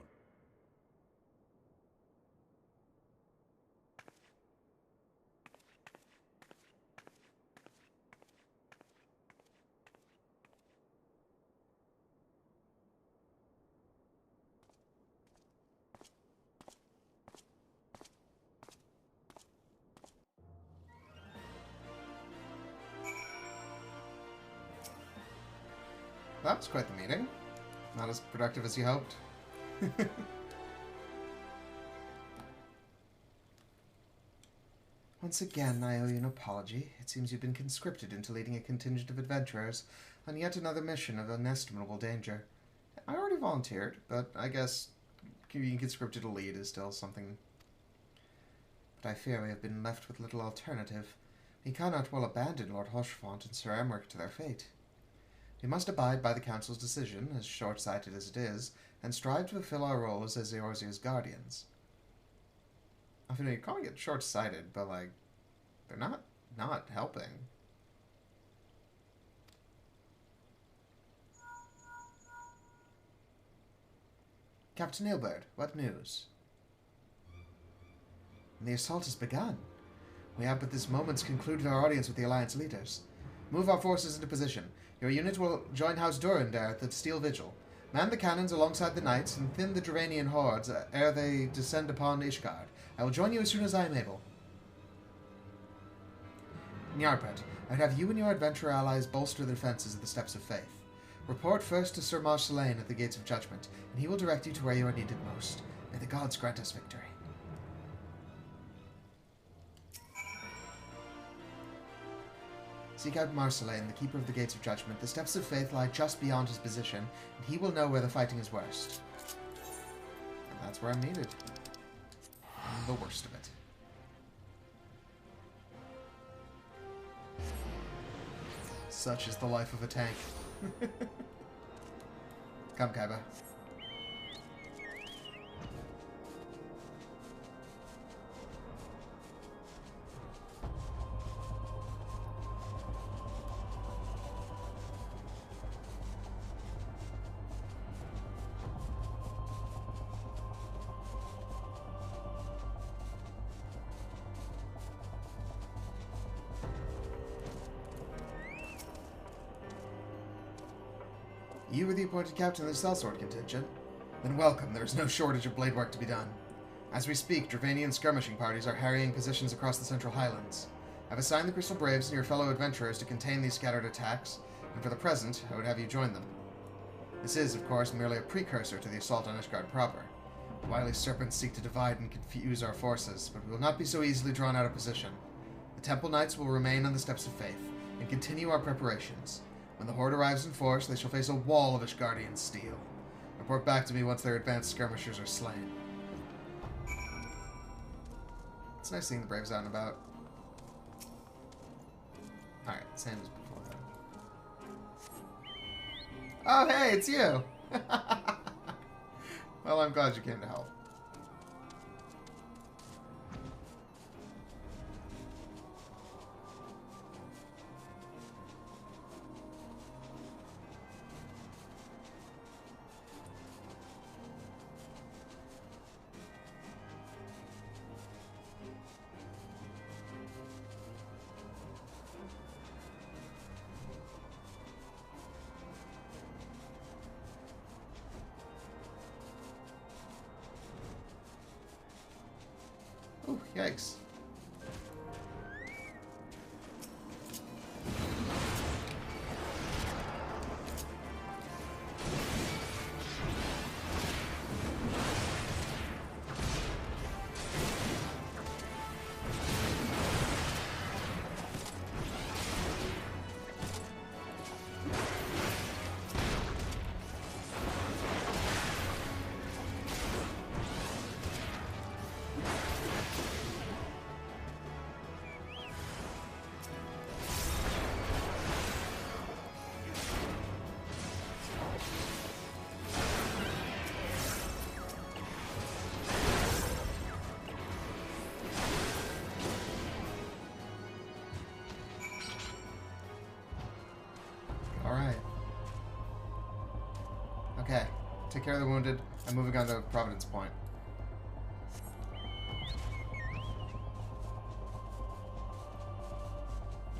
That was quite the meeting. Not as productive as you hoped. Once again, I owe you an apology. It seems you've been conscripted into leading a contingent of adventurers on yet another mission of inestimable danger. I already volunteered, but I guess being conscripted to lead is still something. But I fear we have been left with little alternative. We cannot well abandon Lord Hoshfont and Sir Emmerich to their fate. We must abide by the Council's decision, as short-sighted as it is, and strive to fulfill our roles as Eorzea's guardians. I mean, you're calling it short-sighted, but, like, they're not helping. Captain Ny'ardbert, what news? The assault has begun. We have but this moment concluded our audience with the Alliance leaders. Move our forces into position. Your unit will join House Durandare at the Steel Vigil. Man the cannons alongside the knights and thin the Duranian hordes ere they descend upon Ishgard. I will join you as soon as I am able. Ny'ardbert, I'd have you and your adventurer allies bolster the defenses of the Steps of Faith. Report first to Sir Marjolaine at the Gates of Judgment, and he will direct you to where you are needed most. May the gods grant us victory. Seek out Marjolaine, the Keeper of the Gates of Judgment. The Steps of Faith lie just beyond his position, and he will know where the fighting is worst. And that's where I'm needed. And the worst of it. Such is the life of a tank. Come, Kaiba. You were the appointed captain of the sellsword contingent? Then welcome, there is no shortage of blade work to be done. As we speak, Dravanian skirmishing parties are harrying positions across the Central Highlands. I've assigned the Crystal Braves and your fellow adventurers to contain these scattered attacks, and for the present, I would have you join them. This is, of course, merely a precursor to the assault on Ishgard proper. The wily serpents seek to divide and confuse our forces, but we will not be so easily drawn out of position. The Temple Knights will remain on the Steps of Faith, and continue our preparations. When the Horde arrives in force, they shall face a wall of Ishgardian steel. Report back to me once their advanced skirmishers are slain. It's nice seeing the Braves out and about. Alright, same as before then. Oh, hey, it's you! Well, I'm glad you came to help. Oh, yikes. Alright. Okay. Take care of the wounded. I'm moving on to Providence Point.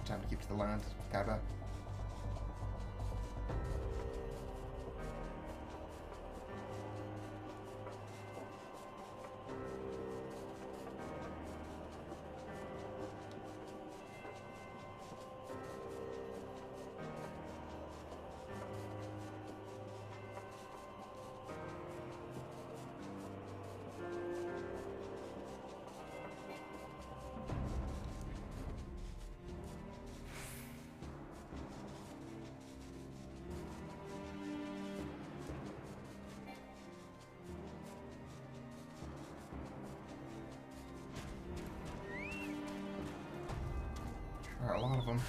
Time to keep to the land, Kaiba. A lot of them.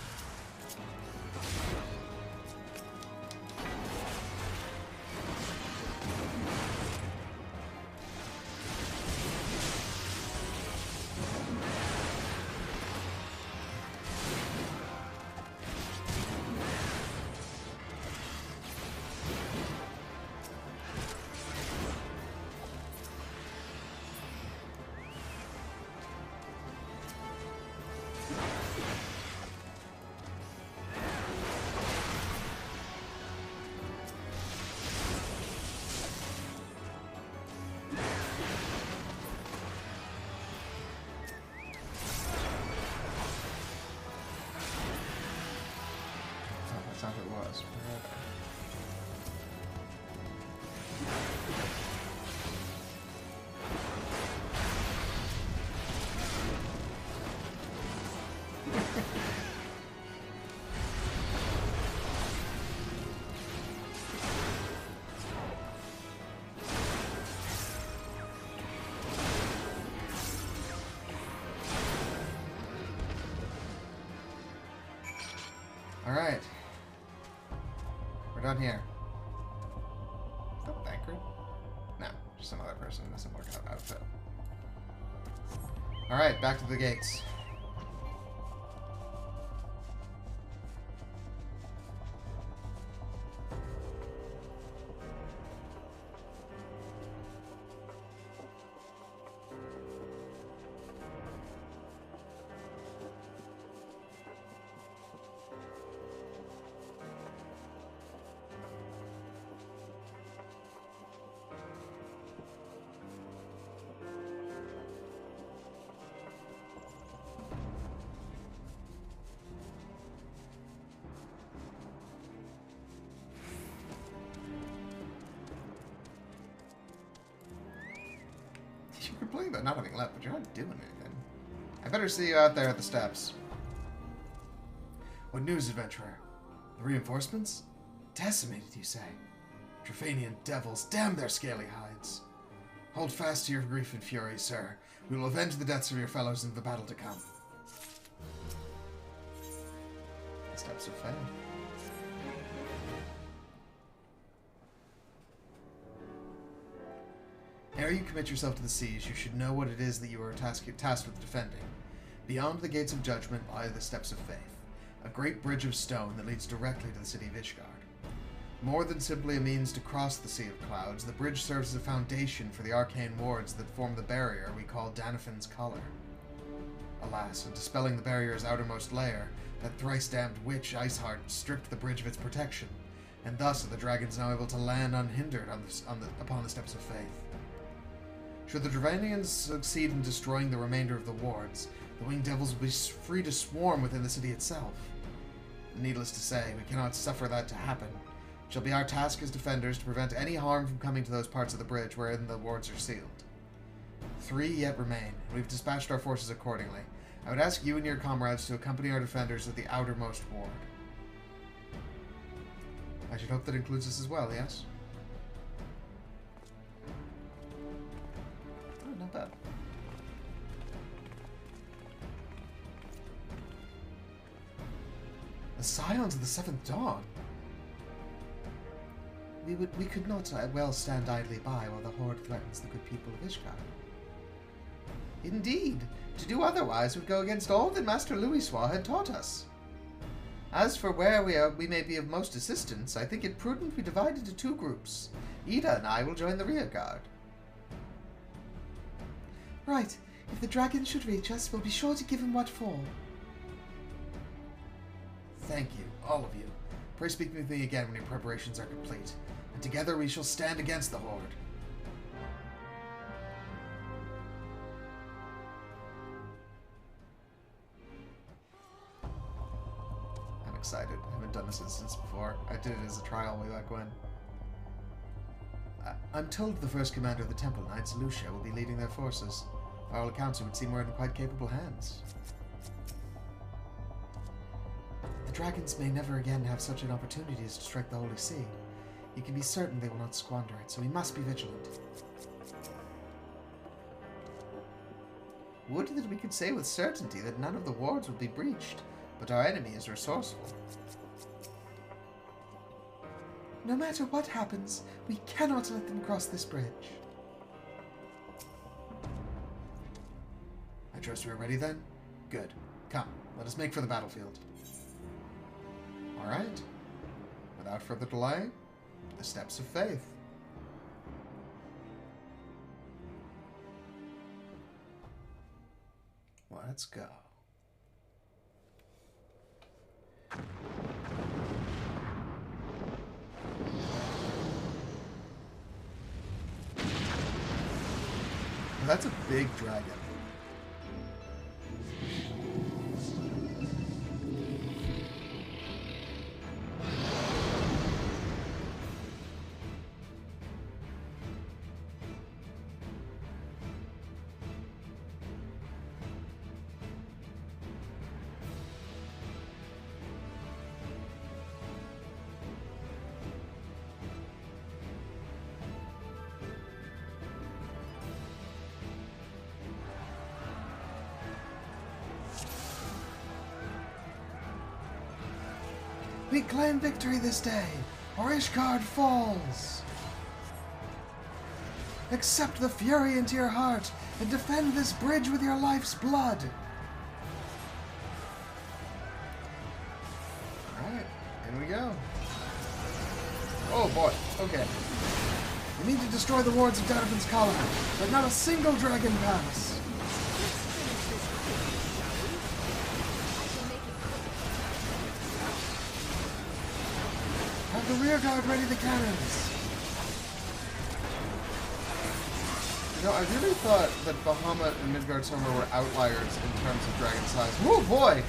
That's not what it was. Where are they? Alright. We're done here. Is that Thancred? No, just some other person in a similar kind of outfit. Alright, back to the gates. You complain about not having left, but you're not doing anything. I better see you out there at the steps. What news, adventurer? The reinforcements? Decimated, you say? Trefanian devils, damn their scaly hides. Hold fast to your grief and fury, sir. We will avenge the deaths of your fellows in the battle to come. The steps of fame. Ere you commit yourself to the siege, you should know what it is that you are tasked with defending. Beyond the gates of judgment lie the steps of faith, a great bridge of stone that leads directly to the city of Ishgard. More than simply a means to cross the Sea of Clouds, the bridge serves as a foundation for the arcane wards that form the barrier we call Danafin's Collar. Alas, in dispelling the barrier's outermost layer, that thrice-damned witch Ishgard stripped the bridge of its protection, and thus are the dragons now able to land unhindered upon the steps of faith. Should the Dravanians succeed in destroying the remainder of the wards, the winged devils will be free to swarm within the city itself. Needless to say, we cannot suffer that to happen. It shall be our task as defenders to prevent any harm from coming to those parts of the bridge wherein the wards are sealed. 3 yet remain, and we've dispatched our forces accordingly. I would ask you and your comrades to accompany our defenders at the outermost ward. I should hope that includes us as well, yes? Oh, not bad. The Scions of the Seventh Dawn. We could not well stand idly by while the Horde threatens the good people of Ishgard. Indeed, to do otherwise would go against all that Master Louissois had taught us. As for where we may be of most assistance, I think it prudent we divide into two groups. Ida and I will join the rear guard. Right. If the dragon should reach us, we'll be sure to give him what for. Thank you, all of you. Pray speak with me again when your preparations are complete, and together we shall stand against the Horde. I'm excited. I haven't done this instance before. I did it as a trial way back when. I'm told the first commander of the Temple Knights, Lucia, will be leading their forces. By all accounts, it would seem we're in quite capable hands. The dragons may never again have such an opportunity as to strike the Holy See. You can be certain they will not squander it, so we must be vigilant. Would that we could say with certainty that none of the wards will be breached, but our enemy is resourceful. No matter what happens, we cannot let them cross this bridge. I trust we are ready then? Good. Come, let us make for the battlefield. Alright. Without further delay, the steps of faith. Let's go. Well, that's a big dragon. We claim victory this day, or Ishgard falls. Accept the fury into your heart and defend this bridge with your life's blood. Alright, in we go. Oh boy, okay. We need to destroy the wards of Darvin's colony. Let not a single dragon pass. The rear guard ready the cannons. You know, I really thought that Bahamut and Midgardsormr were outliers in terms of dragon size. Oh boy!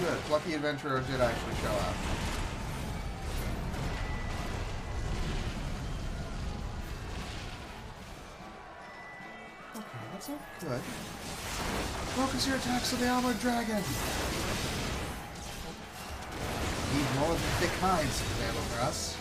Good. Lucky Adventurer did actually show up. Okay, that's not good. Focus your attacks on the armored dragon. Need more of the thick hides to prevail over us.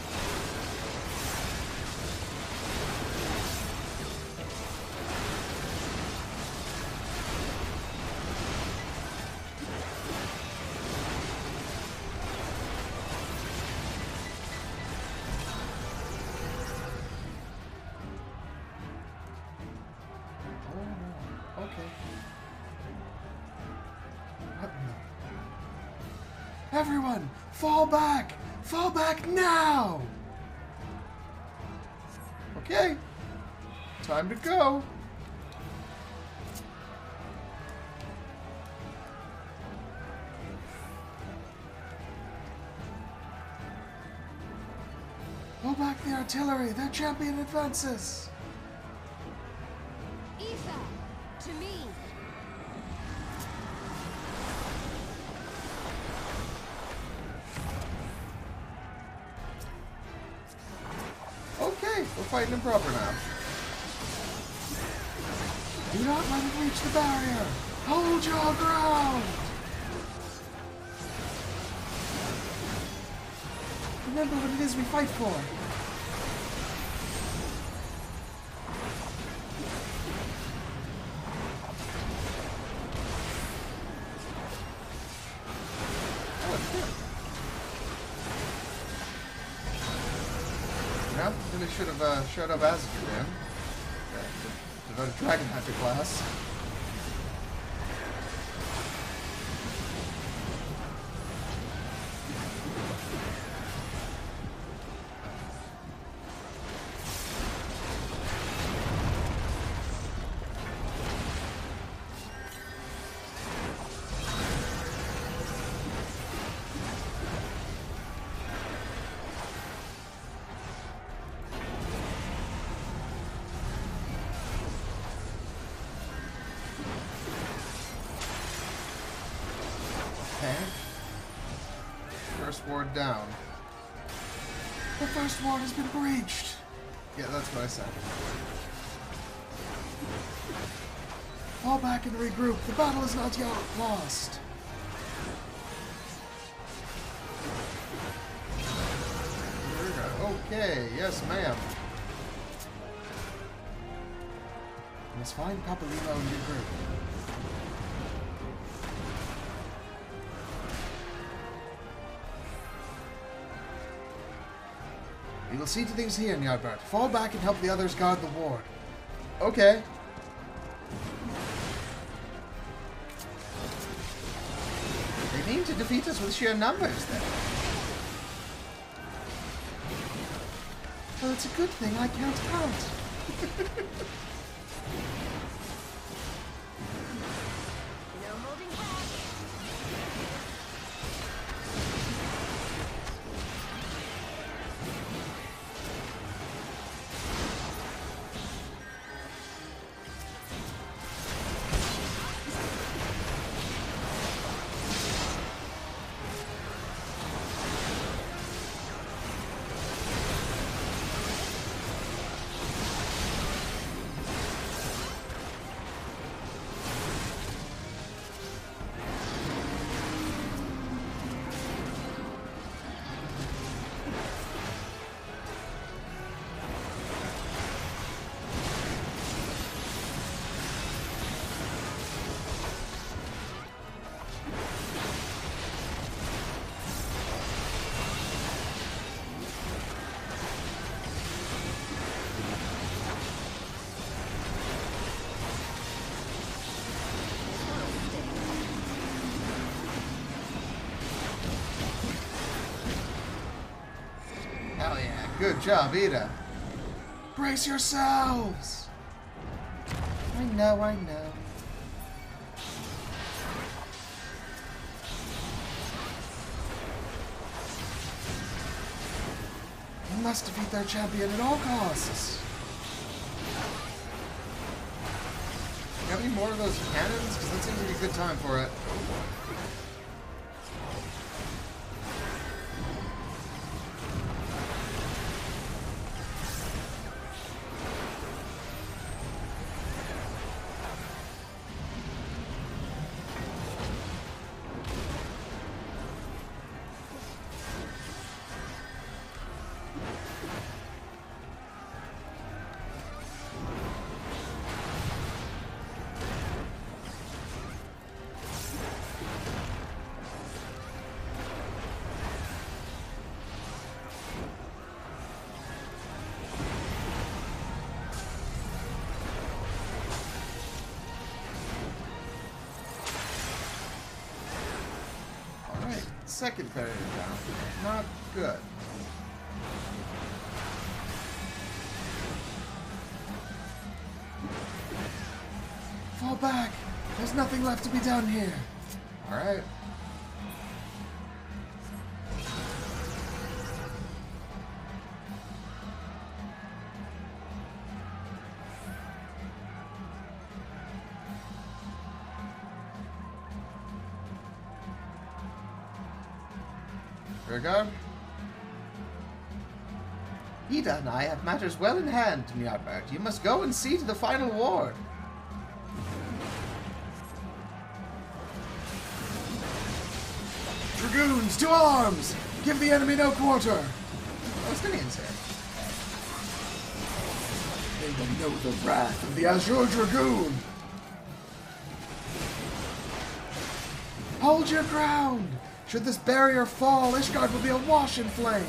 Everyone, fall back! Fall back now! Okay. Time to go. Pull back the artillery! Their champion advances! Ether, to me! Okay, we're fighting him proper now. Do not let it reach the barrier! Hold your ground! Remember what it is we fight for. Really should have showed up as a Dragoon. Devoted Dragon Hunter class. First ward down. The first ward has been breached! Yeah, that's what I said. Fall back and regroup. The battle is not yet lost. Here we go. Okay, yes ma'am. You must find Papalino and regroup. We will see to things here, Ny'ardbert. Fall back and help the others guard the ward. Okay. They mean to defeat us with sheer numbers, then. Well, it's a good thing I can't count. Hell yeah. Good job, Ida. Brace yourselves! I know, I know. We must defeat their champion at all costs. You have any more of those cannons? Because that seems like a good time for it. Second barrier down. Not good. Fall back! There's nothing left to be done here. Alright. Ishgard? Ida and I have matters well in hand, Ny'ardbert. You must go and see to the final ward. Dragoons, to arms! Give the enemy no quarter! Palestinians here. They will know the wrath of the Azure Dragoon! Hold your ground! Should this barrier fall, Ishgard will be awash in flame!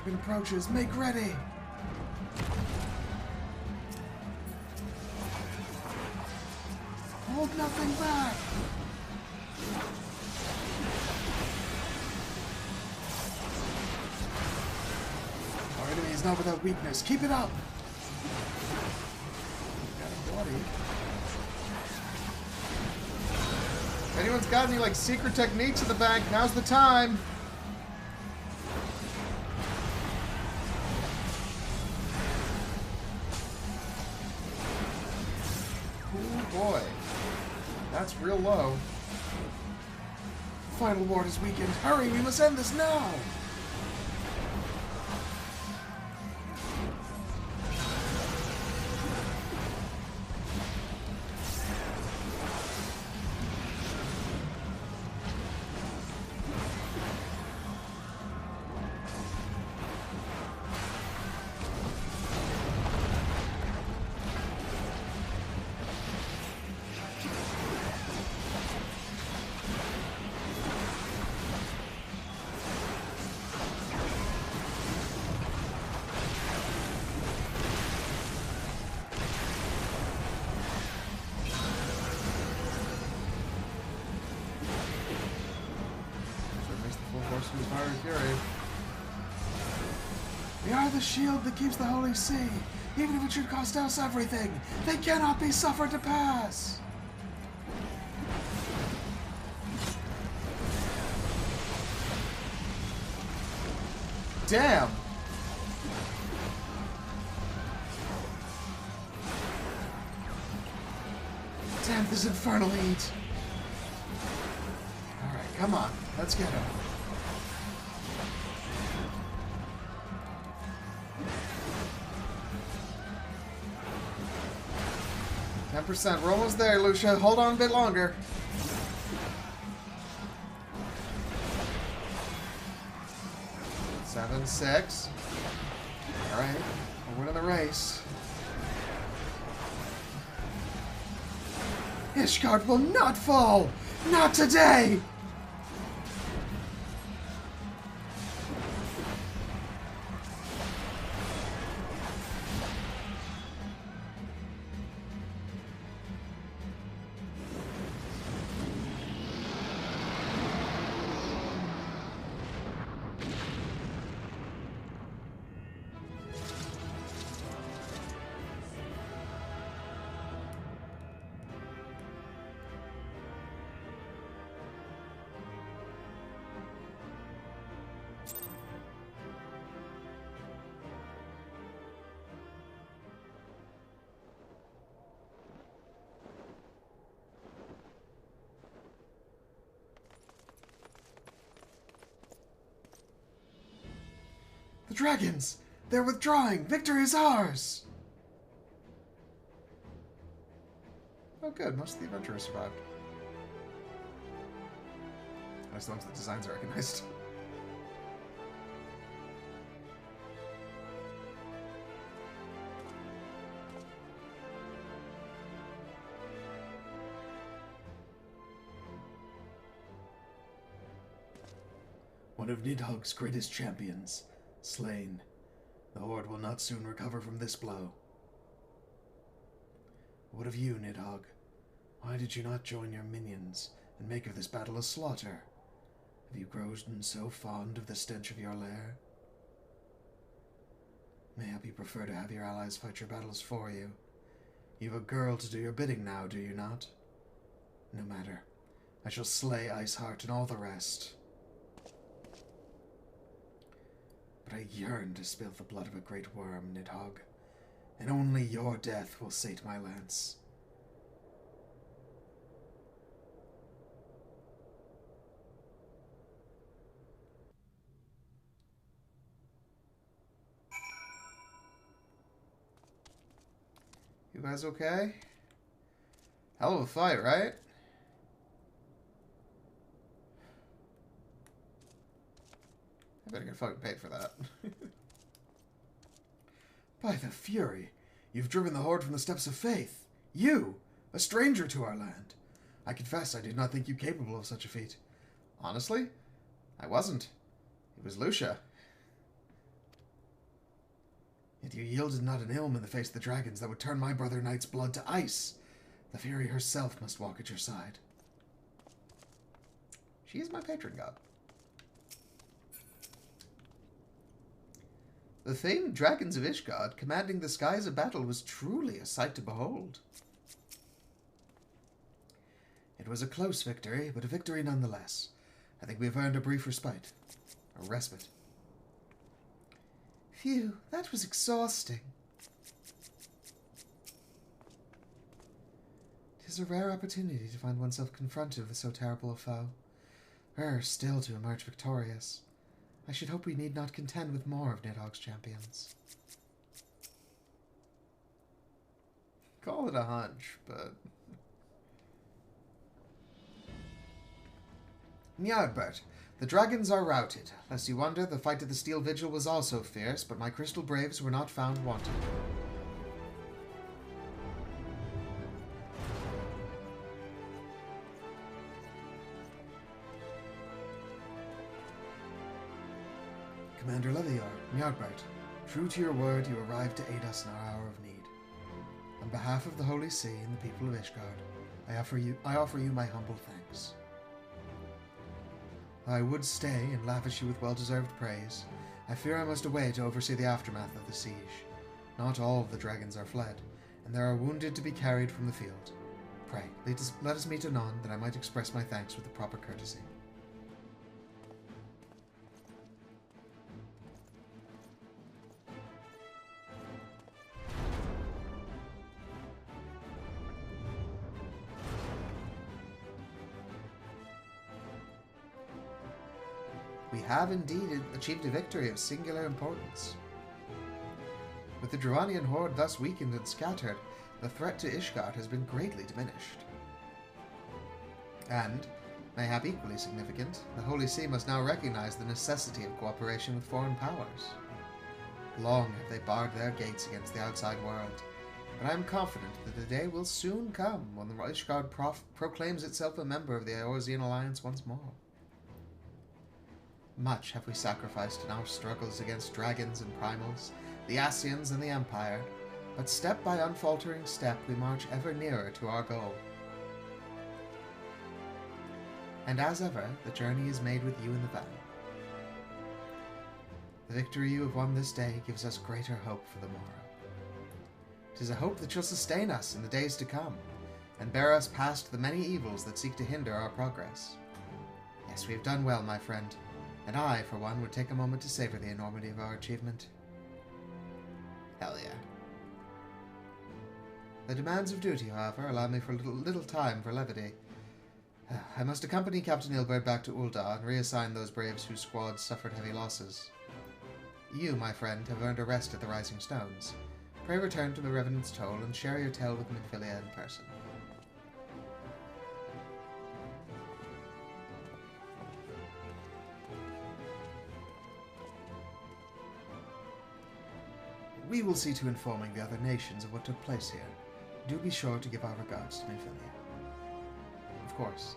dragon approaches. Make ready! Hold nothing back! Our enemy is not without weakness. Keep it up! Got a bloody. If anyone's got any, like, secret techniques in the bank, now's the time! Oh boy. That's real low. Final ward is weakened. Hurry, we must end this now! We are the shield that keeps the Holy See. Even if it should cost us everything, they cannot be suffered to pass. Damn! Damn this infernal heat. Alright, come on. Let's get him. We're almost there, Lucia. Hold on a bit longer. Seven, 6. Alright, we're winning the race. Ishgard will not fall! Not today! The dragons! They're withdrawing! Victory is ours! Oh good, most of the adventurers survived. As long as the designs are recognized. One of Nidhogg's greatest champions, slain. The Horde will not soon recover from this blow. What of you, Nidhogg? Why did you not join your minions and make of this battle a slaughter? Have you grown so fond of the stench of your lair? Mayhap you prefer to have your allies fight your battles for you. You've a girl to do your bidding now, do you not? No matter. I shall slay Iceheart and all the rest. But I yearn to spill the blood of a great worm, Nidhogg, and only your death will sate my lance. You guys okay? Hell of a fight, right? I better get fucking paid for that. By the Fury, you've driven the Horde from the steps of faith. You, a stranger to our land. I confess I did not think you capable of such a feat. Honestly, I wasn't. It was Lucia. Yet you yielded not an ilm in the face of the dragons that would turn my brother knight's blood to ice. The Fury herself must walk at your side. She is my patron god. The famed dragons of Ishgard commanding the skies of battle was truly a sight to behold. It was a close victory, but a victory nonetheless. I think we have earned a brief respite. A respite. Phew, that was exhausting. 'Tis a rare opportunity to find oneself confronted with so terrible a foe. Still to emerge victorious. I should hope we need not contend with more of Nidhogg's champions. Call it a hunch, but... Ny'ardbert, the dragons are routed. Lest you wonder, the fight at the Steel Vigil was also fierce, but my Crystal Braves were not found wanting. Commander Leviar, Ny'ardbert, true to your word, you arrived to aid us in our hour of need. On behalf of the Holy See and the people of Ishgard, I offer you my humble thanks. I would stay and lavish you with well-deserved praise. I fear I must away to oversee the aftermath of the siege. Not all of the dragons are fled, and there are wounded to be carried from the field. Pray, let us meet anon, that I might express my thanks with the proper courtesy. We have indeed achieved a victory of singular importance. With the Dravanian horde thus weakened and scattered, the threat to Ishgard has been greatly diminished. And, mayhap equally significant, the Holy See must now recognize the necessity of cooperation with foreign powers. Long have they barred their gates against the outside world, but I am confident that the day will soon come when the Ishgard proclaims itself a member of the Eorzean Alliance once more. Much have we sacrificed in our struggles against dragons and primals, the Ascians and the Empire, but step by unfaltering step we march ever nearer to our goal. And as ever, the journey is made with you in the van. The victory you have won this day gives us greater hope for the morrow. 'Tis a hope that shall sustain us in the days to come, and bear us past the many evils that seek to hinder our progress. Yes, we have done well, my friend, and I, for one, would take a moment to savor the enormity of our achievement. Hell yeah. The demands of duty, however, allow me for little time for levity. I must accompany Captain Ny'ardbert back to Ul'dah and reassign those braves whose squads suffered heavy losses. You, my friend, have earned a rest at the Rising Stones. Pray return to the Revenant's Toll and share your tale with Minfilia in person. We will see to informing the other nations of what took place here. Do be sure to give our regards to Minfilia. Of course.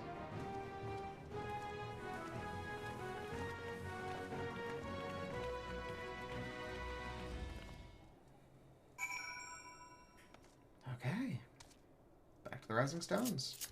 Okay. Back to the Rising Stones.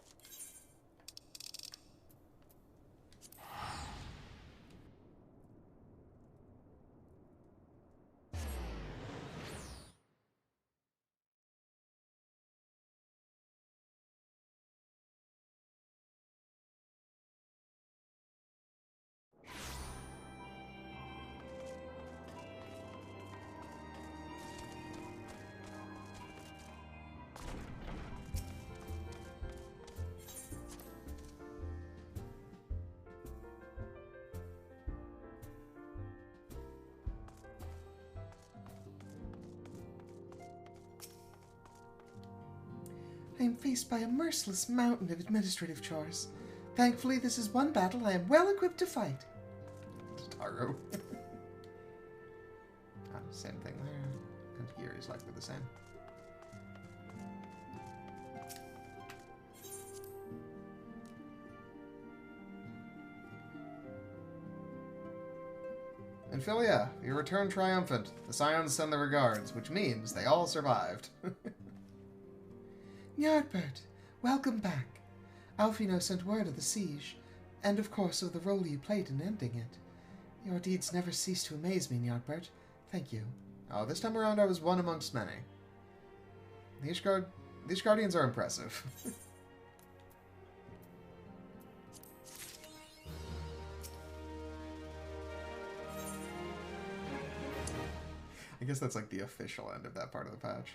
I am faced by a merciless mountain of administrative chores. Thankfully, this is one battle I am well equipped to fight. Taro. Same thing there. And Gear is likely the same. And Philia, you return triumphant. The Scions send their regards, which means they all survived. Ny'ardbert, welcome back. Alfino sent word of the siege, and of course of the role you played in ending it. Your deeds never cease to amaze me, Ny'ardbert. Thank you. Oh, this time around I was one amongst many. The Ishgardians are impressive. I guess that's like the official end of that part of the patch.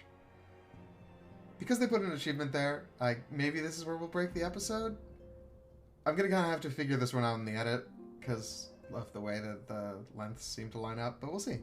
Because they put an achievement there, maybe this is where we'll break the episode? I'm gonna kind of have to figure this one out in the edit, because of the way that the lengths seem to line up, but we'll see.